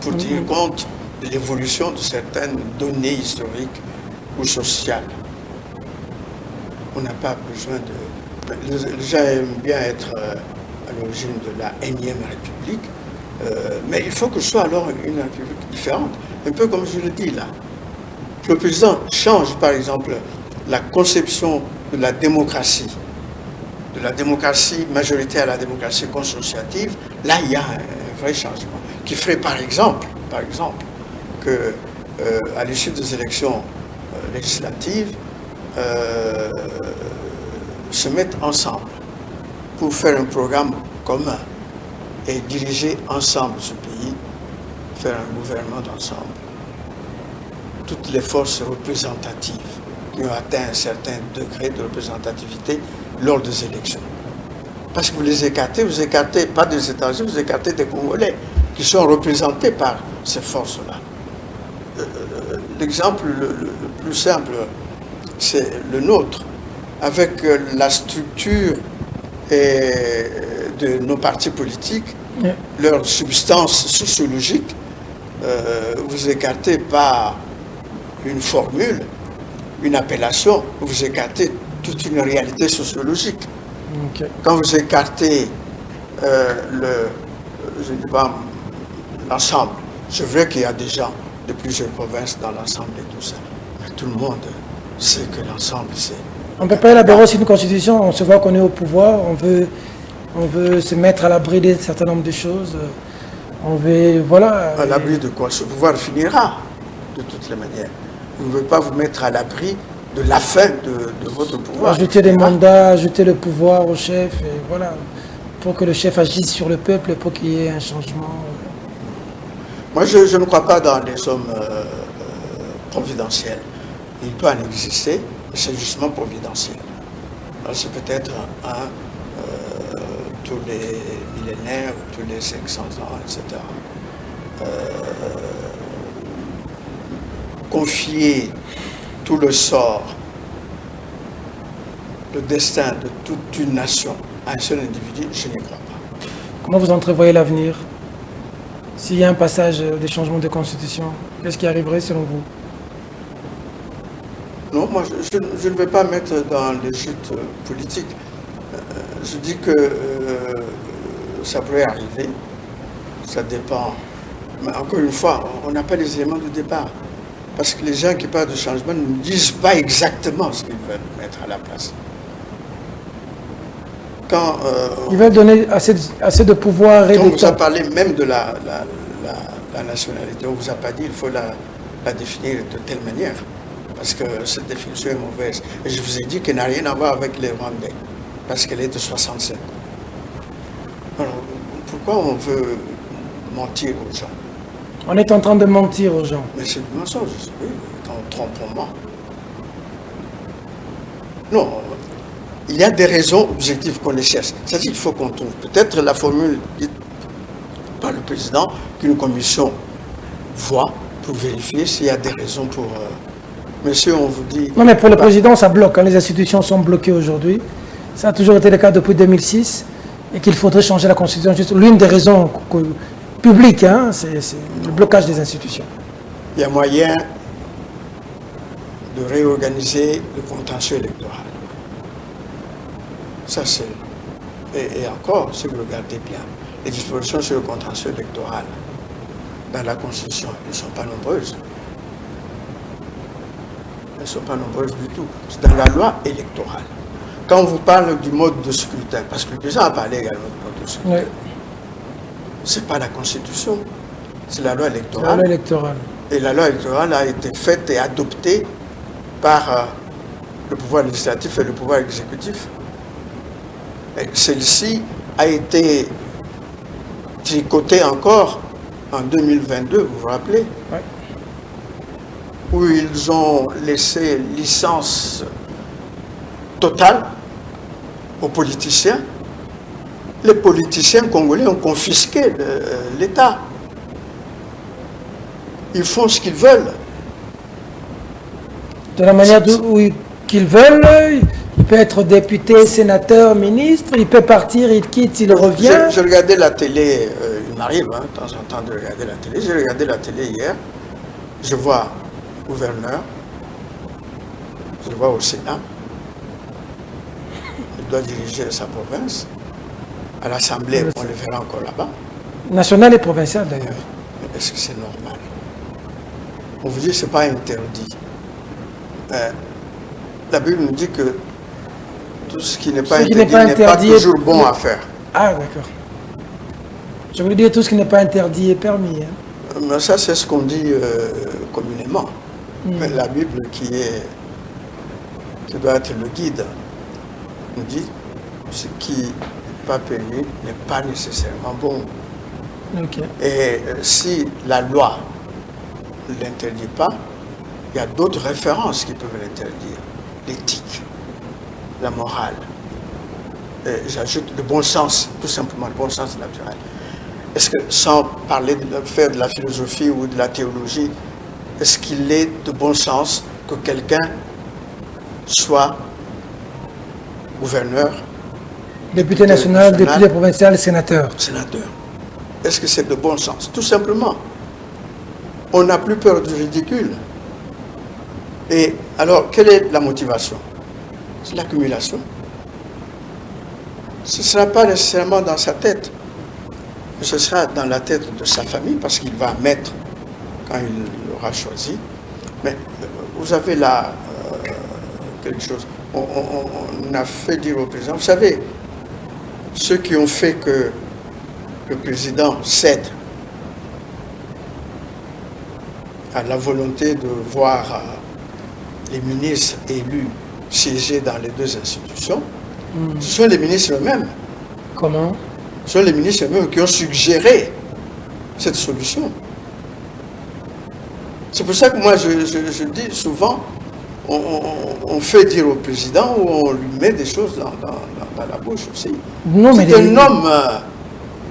pour tenir compte de l'évolution de certaines données historiques ou sociales. On n'a pas besoin de... Les gens aiment bien être à l'origine de la énième République, mais il faut que ce soit alors une République différente. Un peu comme je le dis là. Le président change, par exemple, la conception de la démocratie majoritaire à la démocratie consociative. Là, il y a un vrai changement qui ferait, par exemple, que à l'issue des élections législatives, se mettent ensemble pour faire un programme commun et diriger ensemble ce pays, faire un gouvernement d'ensemble. Toutes les forces représentatives qui ont atteint un certain degré de représentativité lors des élections. Parce que vous les écartez, vous écartez pas des étrangers, vous écartez des Congolais qui sont représentés par ces forces-là. L'exemple le plus simple, c'est le nôtre, avec la structure de nos partis politiques, leur substance sociologique, vous écartez pas une formule, une appellation, vous écartez toute une réalité sociologique. Okay. Quand vous écartez l'ensemble, c'est vrai qu'il y a des gens de plusieurs provinces dans l'ensemble et tout ça, mais tout le monde sait que l'ensemble, c'est... On ne peut pas élaborer aussi une constitution, on se voit qu'on est au pouvoir, on veut se mettre à l'abri d'un certain nombre de choses, on veut, voilà... À l'abri de quoi? Ce pouvoir finira, de toutes les manières. Vous ne pouvez pas vous mettre à l'abri de la fin de votre pouvoir. Ajouter des mandats, ajouter le pouvoir au chef, et voilà, pour que le chef agisse sur le peuple, pour qu'il y ait un changement. Moi, je ne crois pas dans les hommes providentiels. Il peut en exister, mais c'est justement providentiel. C'est peut-être tous les millénaires, tous les 500 ans, etc. Confier tout le sort, le destin de toute une nation à un seul individu, je n'y crois pas. Comment vous entrevoyez l'avenir? S'il y a un passage des changements de constitution, qu'est-ce qui arriverait selon vous? Non, moi je ne vais pas mettre dans les chutes politiques. Je dis que ça pourrait arriver, Ça dépend. Mais encore une fois, on n'a pas les éléments de départ. Parce que les gens qui parlent de changement ne disent pas exactement ce qu'ils veulent mettre à la place. Quand, Ils veulent donner assez de pouvoir et quand de on vous a temps. parlé même de la nationalité, on ne vous a pas dit qu'il faut la définir de telle manière. Parce que cette définition est mauvaise. Et je vous ai dit qu'elle n'a rien à voir avec les Rwandais. Parce qu'elle est de 67. Alors, pourquoi on veut mentir aux gens? On est en train de mentir aux gens. Mais c'est du mensonge, oui, quand on trompe, on ment. Non, il y a des raisons objectives qu'on les cherche. C'est-à-dire qu'il faut qu'on trouve peut-être la formule dite par le président qu'une commission voit pour vérifier s'il y a des raisons pour... Monsieur, on vous dit... Non, mais pour le président, ça bloque. Hein. Les institutions sont bloquées aujourd'hui. Ça a toujours été le cas depuis 2006 et qu'il faudrait changer la Constitution. Juste l'une des raisons publiques, hein, c'est le blocage des institutions. Il y a moyen de réorganiser le contentieux électoral. Ça, c'est... Et encore, si vous regardez bien, les dispositions sur le contentieux électoral dans la Constitution, elles ne sont pas nombreuses. Elles ne sont pas nombreuses du tout. C'est dans la loi électorale. Quand on vous parle du mode de scrutin, parce que le président a parlé également du mode de scrutin, Oui. ce n'est pas la Constitution, c'est la loi La électorale. loi électorale. Et la loi électorale a été faite et adoptée par le pouvoir législatif et le pouvoir exécutif. Et celle-ci a été tricotée encore en 2022, vous vous rappelez, Oui. où ils ont laissé licence totale aux politiciens. Les politiciens congolais ont confisqué l'État. Ils font ce qu'ils veulent. De la manière qu'ils veulent, il peut être député, sénateur, ministre, il peut partir, il quitte, il revient. Je regardais la télé, il m'arrive de temps en temps de regarder la télé. J'ai regardé la télé hier, je vois le gouverneur, je le vois au Sénat, il doit diriger sa province. À l'Assemblée, on le verra encore là-bas. National et provincial d'ailleurs. Est-ce que c'est normal? On vous dit que ce n'est pas interdit. La Bible nous dit que tout ce qui n'est pas interdit n'est pas toujours bon à faire. Ah, d'accord. Je voulais dire tout ce qui n'est pas interdit est permis. Hein. Mais ça, c'est ce qu'on dit communément. Mais la Bible, qui doit être le guide, nous dit ce qui n'est pas permis n'est pas nécessairement bon. Okay. Et si la loi ne l'interdit pas, il y a d'autres références qui peuvent l'interdire. L'éthique, la morale. J'ajoute le bon sens, tout simplement, le bon sens naturel. Est-ce que, sans parler de faire de la philosophie ou de la théologie, est-ce qu'il est de bon sens que quelqu'un soit gouverneur, député national, député provincial, sénateur? Sénateur. Est-ce que c'est de bon sens? Tout simplement. On n'a plus peur du ridicule. Et alors, quelle est la motivation? C'est l'accumulation. Ce ne sera pas nécessairement dans sa tête. Ce sera dans la tête de sa famille, parce qu'il va mettre quand il l'aura choisi. Mais vous avez là quelque chose. On a fait dire au président, vous savez, ceux qui ont fait que le président cède à la volonté de voir les ministres élus siéger dans les deux institutions, ce sont les ministres eux-mêmes. Comment? Ce sont les ministres eux-mêmes qui ont suggéré cette solution. C'est pour ça que moi je dis souvent, on fait dire au président ou on lui met des choses dans la bouche aussi. Non, mais c'est un homme...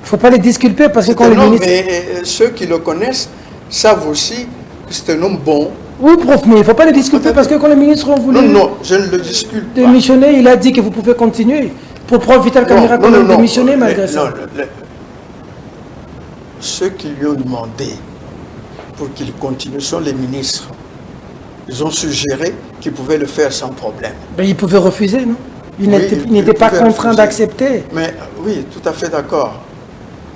Il ne faut pas les disculper parce que quand les ministres... Mais ceux qui le connaissent savent aussi que c'est un homme bon. Oui, prof, mais il ne faut pas les disculper parce que quand les ministres ont voulu non, je ne le discute pas. Démissionner, il a dit que vous pouvez continuer. Pour prof Vital Kamera, quand même démissionner malgré ça. Ceux qui lui ont demandé pour qu'il continue sont les ministres. Ils ont suggéré qu'il pouvait le faire sans problème. Ben, il pouvait refuser, non? Il n'était pas contraint d'accepter. Mais oui, tout à fait d'accord.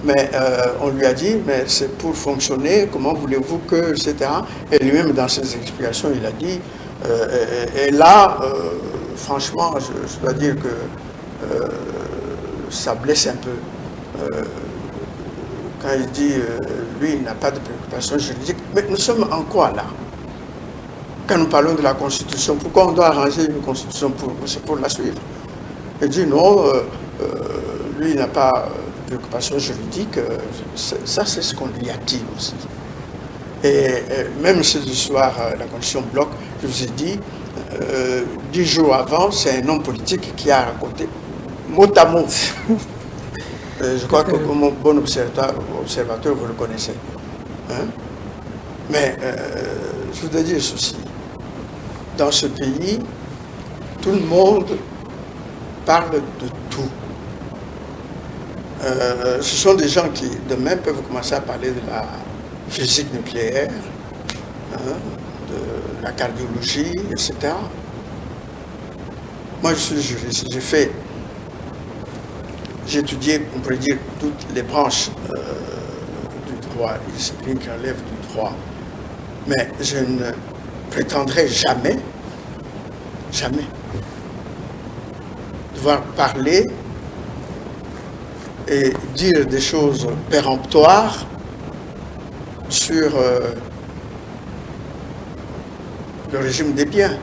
Mais on lui a dit, mais c'est pour fonctionner, comment voulez-vous que, etc. Et lui-même, dans ses explications, il a dit, et là, franchement, je dois dire que ça blesse un peu. Quand il dit, lui, il n'a pas de préoccupation juridique. Mais nous sommes en quoi, là? Quand nous parlons de la Constitution, pourquoi on doit arranger une Constitution pour la suivre? Il dit non, lui, il n'a pas de préoccupation juridique. Ça, c'est ce qu'on lui a dit aussi. Et même ce soir, la Constitution bloque, je vous ai dit, 10 jours avant, c'est un homme politique qui a raconté mot à mot. Je crois que comme bon observateur, vous le connaissez. Hein? Mais je voudrais dire ceci. Dans ce pays, tout le monde parle de tout. Ce sont des gens qui, demain, peuvent commencer à parler de la physique nucléaire, hein, de la cardiologie, etc. Moi, je suis juriste. J'ai étudié, on pourrait dire, toutes les branches du droit, les disciplines qui relèvent du droit. Mais je ne prétendrai jamais devoir parler et dire des choses péremptoires sur le régime des biens.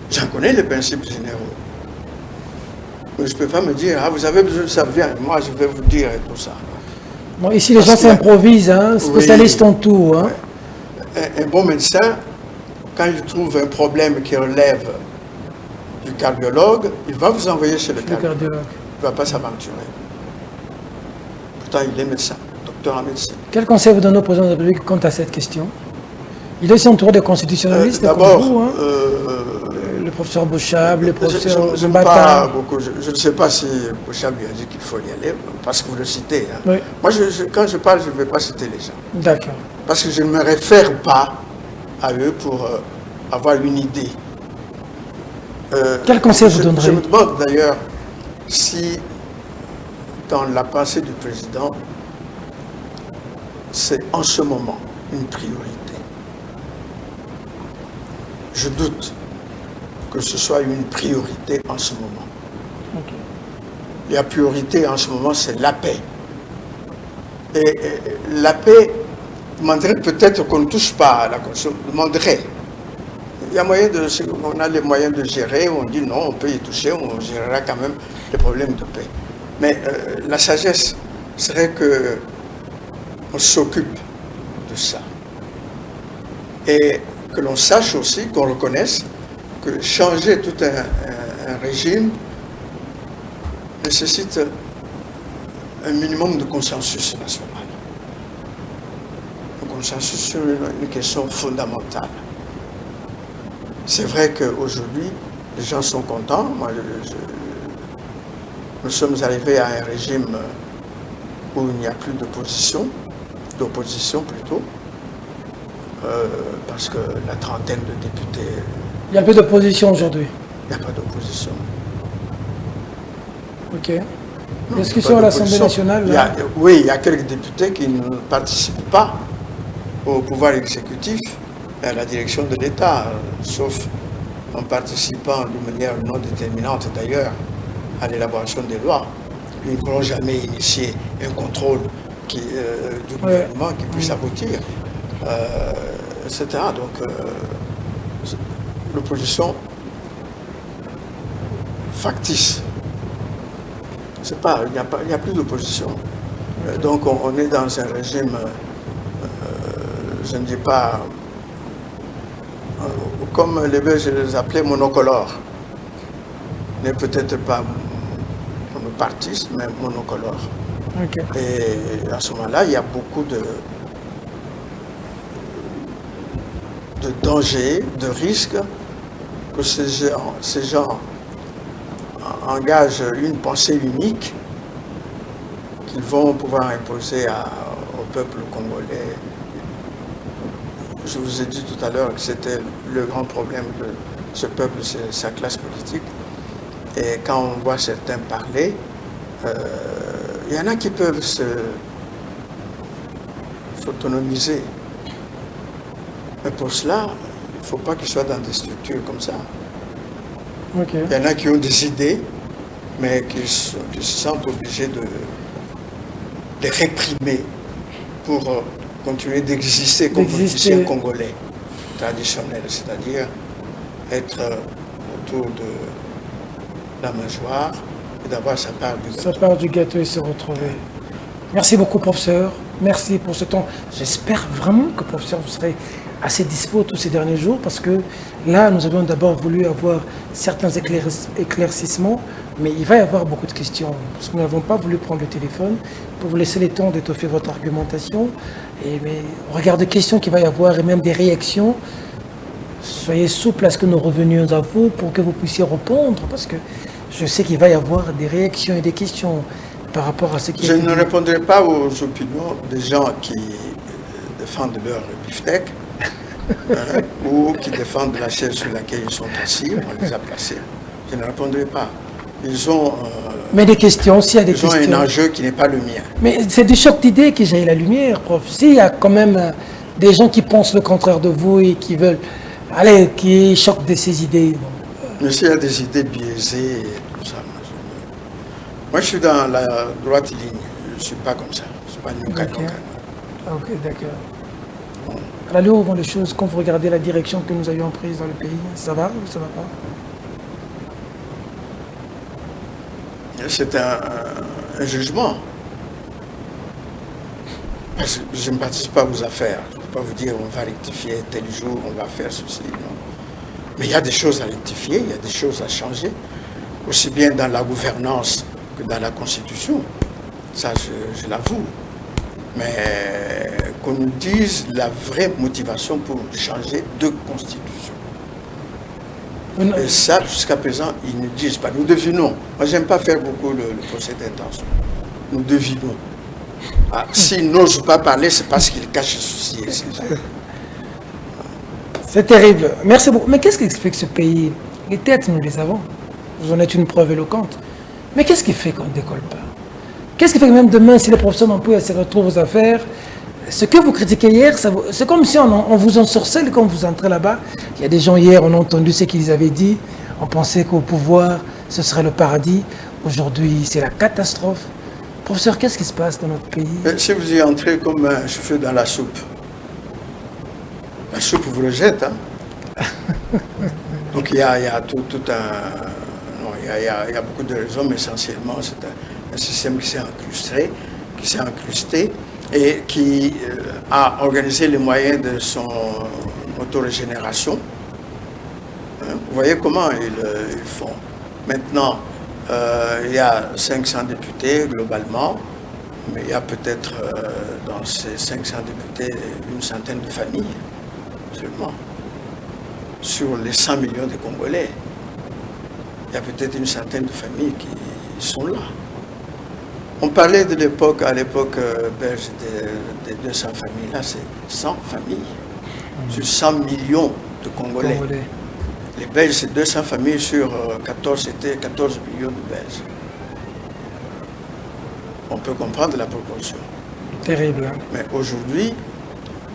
J'en connais les principes généraux. Mais je ne peux pas me dire, ah, vous avez besoin de ça, bien, moi je vais vous dire et tout ça. Bon, ici les gens s'improvisent, hein, spécialistes en tout. Hein. Un bon médecin, quand il trouve un problème qui relève du cardiologue, il va vous envoyer chez le cardiologue. Il ne va pas s'aventurer. Pourtant, il est médecin, docteur en médecine. Quel conseil vous donnez au président de la République quant à cette question? Il est aussi entouré de constitutionnalistes. D'abord, comme vous, hein. Le professeur Bouchab, le professeur je Mbata. Je ne sais pas si Bouchab lui a dit qu'il faut y aller, parce que vous le citez. Hein. Oui. Moi, quand je parle, je ne vais pas citer les gens. D'accord. Parce que je ne me réfère pas à eux pour avoir une idée. Quel conseil vous donnerez? Je me demande d'ailleurs si, dans la pensée du président, c'est en ce moment une priorité. Je doute que ce soit une priorité en ce moment. Okay. La priorité en ce moment, c'est la paix. Et la paix demanderait peut-être qu'on ne touche pas à la Constitution, demanderait. Il y a moyen on a les moyens de gérer, on dit non, on peut y toucher, on gérera quand même les problèmes de paix. Mais la sagesse serait qu'on s'occupe de ça. Et que l'on sache aussi, qu'on reconnaisse que changer tout un régime nécessite un minimum de consensus national. Un consensus sur une question fondamentale. C'est vrai qu'aujourd'hui, les gens sont contents. Moi, nous sommes arrivés à un régime où il n'y a plus d'opposition plutôt, parce que la trentaine de députés... Il n'y a plus d'opposition aujourd'hui? Il n'y a pas d'opposition. Ok. Discussion à l'Assemblée nationale Oui, il y a quelques députés qui ne participent pas au pouvoir exécutif et à la direction de l'État, sauf en participant de manière non déterminante d'ailleurs à l'élaboration des lois. Ils ne pourront jamais initier un contrôle du gouvernement qui puisse aboutir, etc. Donc, l'opposition factice. C'est pas, il n'y a plus d'opposition. Donc on est dans un régime, je ne dis pas, comme les Belges les appelaient, monocolore. N'est peut-être pas monopartiste, mais monocolore. Okay. Et à ce moment-là, il y a beaucoup de dangers, de risques que ces gens engagent une pensée unique qu'ils vont pouvoir imposer au peuple congolais. Je vous ai dit tout à l'heure que c'était le grand problème de ce peuple, c'est sa classe politique. Et quand on voit certains parler, il y en a qui peuvent s'autonomiser. Mais pour cela, il ne faut pas qu'ils soient dans des structures comme ça. Ok. Il y en a qui ont des idées, mais qui se sentent obligés de les réprimer pour continuer d'exister comme politiciens congolais traditionnels, c'est-à-dire être autour de la mâchoire et d'avoir sa part du gâteau. Sa part du gâteau et se retrouver. Merci beaucoup, professeur. Merci pour ce temps. J'espère vraiment que, professeur, vous serez assez dispo tous ces derniers jours parce que là, nous avions d'abord voulu avoir certains éclaircissements, mais il va y avoir beaucoup de questions parce que nous n'avons pas voulu prendre le téléphone pour vous laisser le temps d'étoffer votre argumentation. Mais au regard des questions qu'il va y avoir et même des réactions, soyez souple à ce que nous revenions à vous pour que vous puissiez répondre parce que je sais qu'il va y avoir des réactions et des questions par rapport à ce qui Je ne répondrai pas aux opinions des gens qui défendent leur beefsteak ou qui défendent la chaise sur laquelle ils sont assis, on les a placés. Je ne répondrai pas. Ils ont, mais des questions, s'il y a des questions. Ils ont un enjeu qui n'est pas le mien. Mais c'est du choc d'idées qui jaillit la lumière, prof. S'il y a quand même des gens qui pensent le contraire de vous et qui veulent, allez, qui choquent de ces idées. Bon. Mais s'il y a des idées biaisées et tout ça, moi je suis dans la droite ligne. Je ne suis pas comme ça. Je ne suis pas Nuka. Ok, d'accord. À l'allure où vont les choses, quand vous regardez la direction que nous avions prise dans le pays, ça va ou ça ne va pas? C'est un jugement. Je ne participe pas aux affaires. Je ne peux pas vous dire on va rectifier tel jour, on va faire ceci. Non. Mais il y a des choses à rectifier, il y a des choses à changer, aussi bien dans la gouvernance que dans la Constitution. Ça, je l'avoue. Mais qu'on nous dise la vraie motivation pour changer de Constitution. Et ça, jusqu'à présent, ils ne disent pas. Nous devinons. Moi, j'aime pas faire beaucoup le procès d'intention. Nous devinons. Ah, s'ils n'osent pas parler, c'est parce qu'ils cachent le souci. C'est terrible. Merci beaucoup. Mais qu'est-ce qui explique ce pays? Les têtes, nous les avons. Vous en êtes une preuve éloquente. Mais qu'est-ce qui fait qu'on ne décolle pas? Qu'est-ce qui fait que même demain, si le professeur Mampoui se retrouve aux affaires, ce que vous critiquez hier, c'est comme si on vous ensorcelle quand vous entrez là-bas. Il y a des gens hier, on a entendu ce qu'ils avaient dit. On pensait qu'au pouvoir, ce serait le paradis. Aujourd'hui, c'est la catastrophe. Professeur, qu'est-ce qui se passe dans notre pays? Si vous y entrez comme un cheveu dans la soupe vous le jette. Hein? Donc il y a tout un... Non, il y a beaucoup de raisons, mais essentiellement, c'est un système qui s'est incrusté et qui a organisé les moyens de son autorégénération. Vous voyez comment ils font. Maintenant, il y a 500 députés globalement, mais il y a peut-être dans ces 500 députés une centaine de familles seulement. Sur les 100 millions de Congolais, il y a peut-être une centaine de familles qui sont là. On parlait de l'époque, à l'époque belge, des 200 familles. Là, c'est 100 familles sur 100 millions de Congolais. Les Belges, c'est 200 familles sur 14, c'était 14 millions de Belges. On peut comprendre la proportion. Terrible. Hein? Mais aujourd'hui,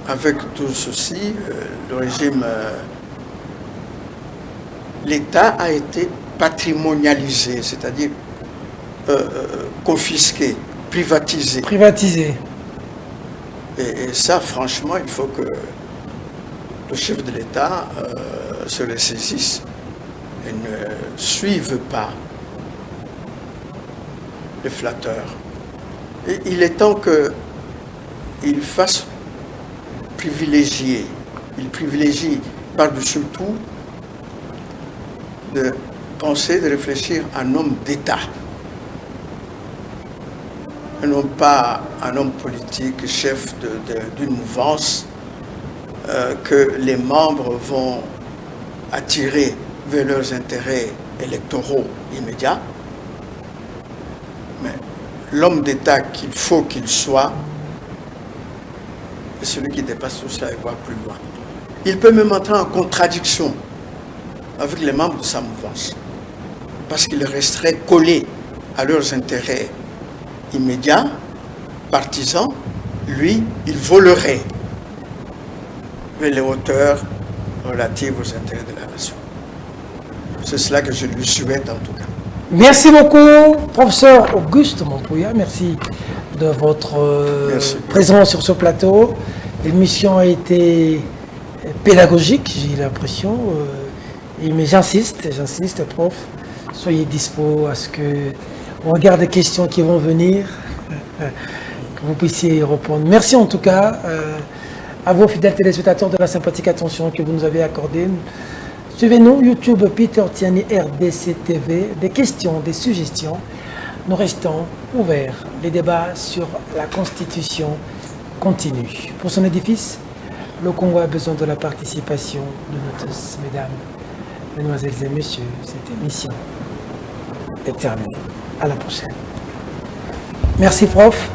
avec tout ceci, le régime, l'État a été patrimonialisé, c'est-à-dire confisqué, privatisé. Privatisé. Et ça, franchement, il faut que le chef de l'État se ressaisisse et ne suive pas les flatteurs. Et il est temps qu'il fasse privilégier, il privilégie par-dessus tout de penser, de réfléchir à un homme d'État. Et non pas un homme politique, chef d'une mouvance que les membres vont attirer vers leurs intérêts électoraux immédiats. Mais l'homme d'État qu'il faut qu'il soit, c'est celui qui dépasse tout cela et va plus loin. Il peut même entrer en contradiction avec les membres de sa mouvance, parce qu'il resterait collé à leurs intérêts immédiat, partisan, lui, il volerait vers les hauteurs relatives aux intérêts de la nation. C'est cela que je lui souhaite en tout cas. Merci beaucoup, professeur Auguste Mompouya. Merci de votre présence sur ce plateau. L'émission a été pédagogique, j'ai l'impression. Mais j'insiste, prof, soyez dispo à ce que on regarde les questions qui vont venir, que vous puissiez y répondre. Merci en tout cas à vos fidèles téléspectateurs de la sympathique attention que vous nous avez accordée. Suivez-nous, YouTube, Peter Tiani, RDC TV, des questions, des suggestions. Nous restons ouverts. Les débats sur la Constitution continuent. Pour son édifice, le Congo a besoin de la participation de nous tous, mesdames, mesdemoiselles et messieurs. Cette émission est terminée. À la prochaine. Merci, prof.